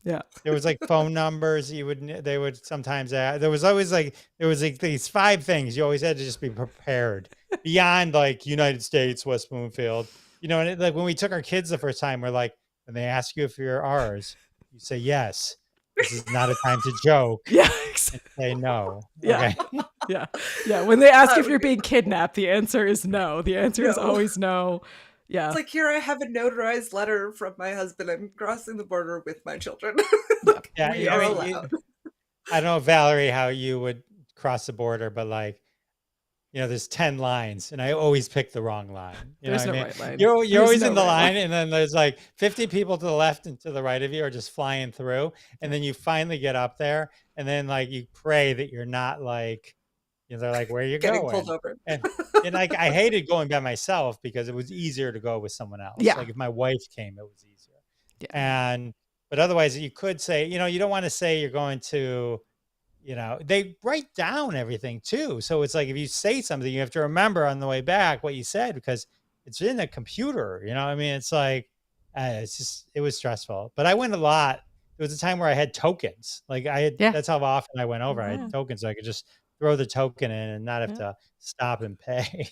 Speaker 2: Yeah.
Speaker 3: There was like phone numbers they would sometimes add. There was always like these 5 things you always had to just be prepared beyond like United States, West Bloomfield. And like when we took our kids the first time, we're like, when they ask you if you're ours, you say yes. This is not a time to joke.
Speaker 2: Yeah.
Speaker 3: Say no.
Speaker 2: Yeah.
Speaker 3: Okay.
Speaker 2: Yeah. Yeah. When they ask
Speaker 4: That
Speaker 2: if
Speaker 4: would
Speaker 2: you're
Speaker 4: be
Speaker 2: being kidnapped, the answer is no. The answer is
Speaker 4: No.
Speaker 2: always no. Yeah.
Speaker 4: It's like, here I have a notarized letter from my husband. I'm crossing the border with my children.
Speaker 3: Yeah.
Speaker 4: We
Speaker 3: I
Speaker 4: are
Speaker 3: mean,
Speaker 4: allowed.
Speaker 3: I don't know, Valerie, how you would cross the border, but like, there's 10 lines, and I always pick the wrong line.
Speaker 2: There's
Speaker 3: what
Speaker 2: no
Speaker 3: I mean?
Speaker 2: right line.
Speaker 3: You're
Speaker 2: There's
Speaker 3: always
Speaker 2: no
Speaker 3: in the
Speaker 2: right
Speaker 3: line, and then there's like 50 people to the left and to the right of you are just flying through, and then you finally get up there, and then like you pray that you're not like, they're like, where are you
Speaker 4: Getting
Speaker 3: going?
Speaker 4: pulled over.
Speaker 3: And like I hated going by myself because it was easier to go with someone else.
Speaker 2: Yeah.
Speaker 3: Like if my wife came, it was easier.
Speaker 2: Yeah.
Speaker 3: But otherwise you could say, you don't want to say you're going to, they write down everything too. So it's like if you say something, you have to remember on the way back what you said because it's in a computer. I mean, it's like it was stressful. But I went a lot. There was a time where I had tokens. Like that's how often I went over. I had tokens, so I could just throw the token in and not have to stop and pay.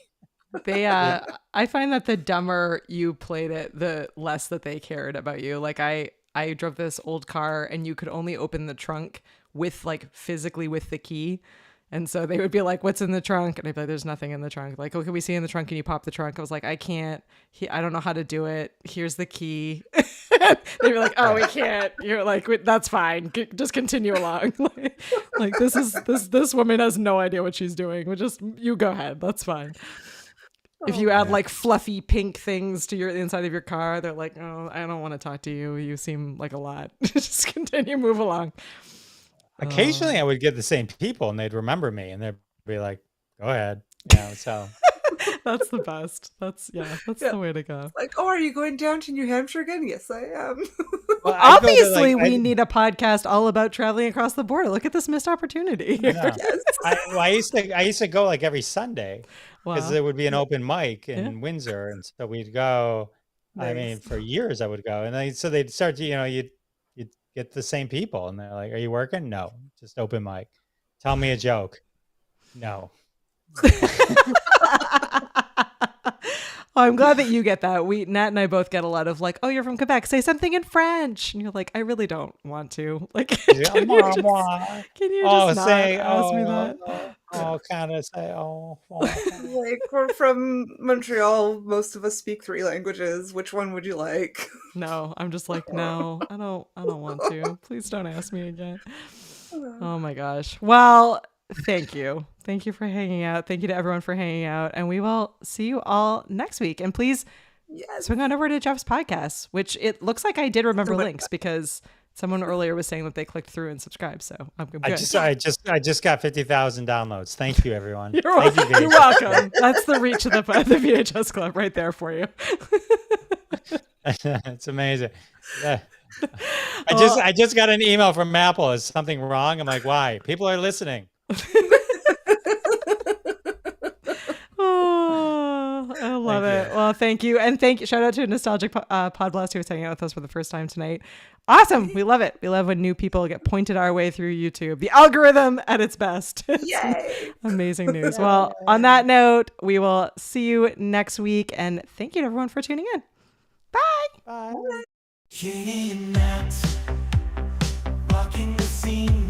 Speaker 2: I find that the dumber you played it, the less that they cared about you. Like I drove this old car and you could only open the trunk with physically with the key. And so they would be like, what's in the trunk? And I'd be like, there's nothing in the trunk. Like, what can we see in the trunk? Can you pop the trunk? I was like, I can't. I don't know how to do it. Here's the key. They'd be like, oh, we can't. You're like, that's fine. Just continue along. like this woman has no idea what she's doing. You go ahead. That's fine. If you add fluffy pink things to the inside of your car, they're like, oh, I don't want to talk to you. You seem like a lot. Just continue, move along.
Speaker 3: Occasionally I would get the same people and they'd remember me and they'd be like, Go ahead. Yeah. So
Speaker 2: That's the best. That's
Speaker 4: Yeah.
Speaker 2: the way to go.
Speaker 4: Like, oh, are you going down to New Hampshire again? Yes, I am.
Speaker 3: well, I go to,
Speaker 2: Obviously,
Speaker 3: like,
Speaker 2: we need a podcast all about traveling across the border. Look at this missed opportunity.
Speaker 3: I know.
Speaker 4: Yes.
Speaker 3: I used to go like every Sunday because
Speaker 2: Wow.
Speaker 3: there would be an open mic in
Speaker 2: Yeah.
Speaker 3: Windsor, and so we'd go. I mean,
Speaker 4: Nice.
Speaker 3: for years I would go, and so they'd start to, you'd get the same people, and they're like, "Are you working? No, just open mic. Tell me a joke. No."
Speaker 2: Oh, I'm glad that you get that. Nat and I both get a lot of like, oh, you're from Quebec. Say something in French. And you're like, I really don't want to. Like, can you just not ask me that?
Speaker 3: Kind of say,
Speaker 4: Like, we're from Montreal. Most of us speak 3 languages. Which one would you like?
Speaker 2: No, I'm just like, no, I don't want to. Please don't ask me again. Oh my gosh. Well, thank you. Thank you for hanging out. Thank you to everyone for hanging out. And we will see you all next week. And please
Speaker 4: Yes.
Speaker 2: swing on over to Jeff's podcast, which it looks like I did remember
Speaker 4: Somebody-
Speaker 2: links because someone earlier was saying that they clicked through and subscribed. So I'm good.
Speaker 3: I just got 50,000 downloads. Thank you, everyone.
Speaker 2: You're
Speaker 3: Thank you,
Speaker 2: You're welcome. That's the reach of the VHS Club right there for you.
Speaker 3: It's amazing. Yeah. I just got an email from Apple. Is something wrong? I'm like, why? People are listening.
Speaker 2: Oh, I love
Speaker 3: Thank
Speaker 2: it.
Speaker 3: you.
Speaker 2: Well, thank you. And shout out to Nostalgic Podblast who was hanging out with us for the first time tonight. Awesome. We love it. We love when new people get pointed our way through YouTube. The algorithm at its best.
Speaker 4: Yay.
Speaker 2: Amazing news. Well, on that note, we will see you next week. And thank you to everyone for tuning in. Bye.
Speaker 3: Bye.
Speaker 1: King and Nat, rocking the scene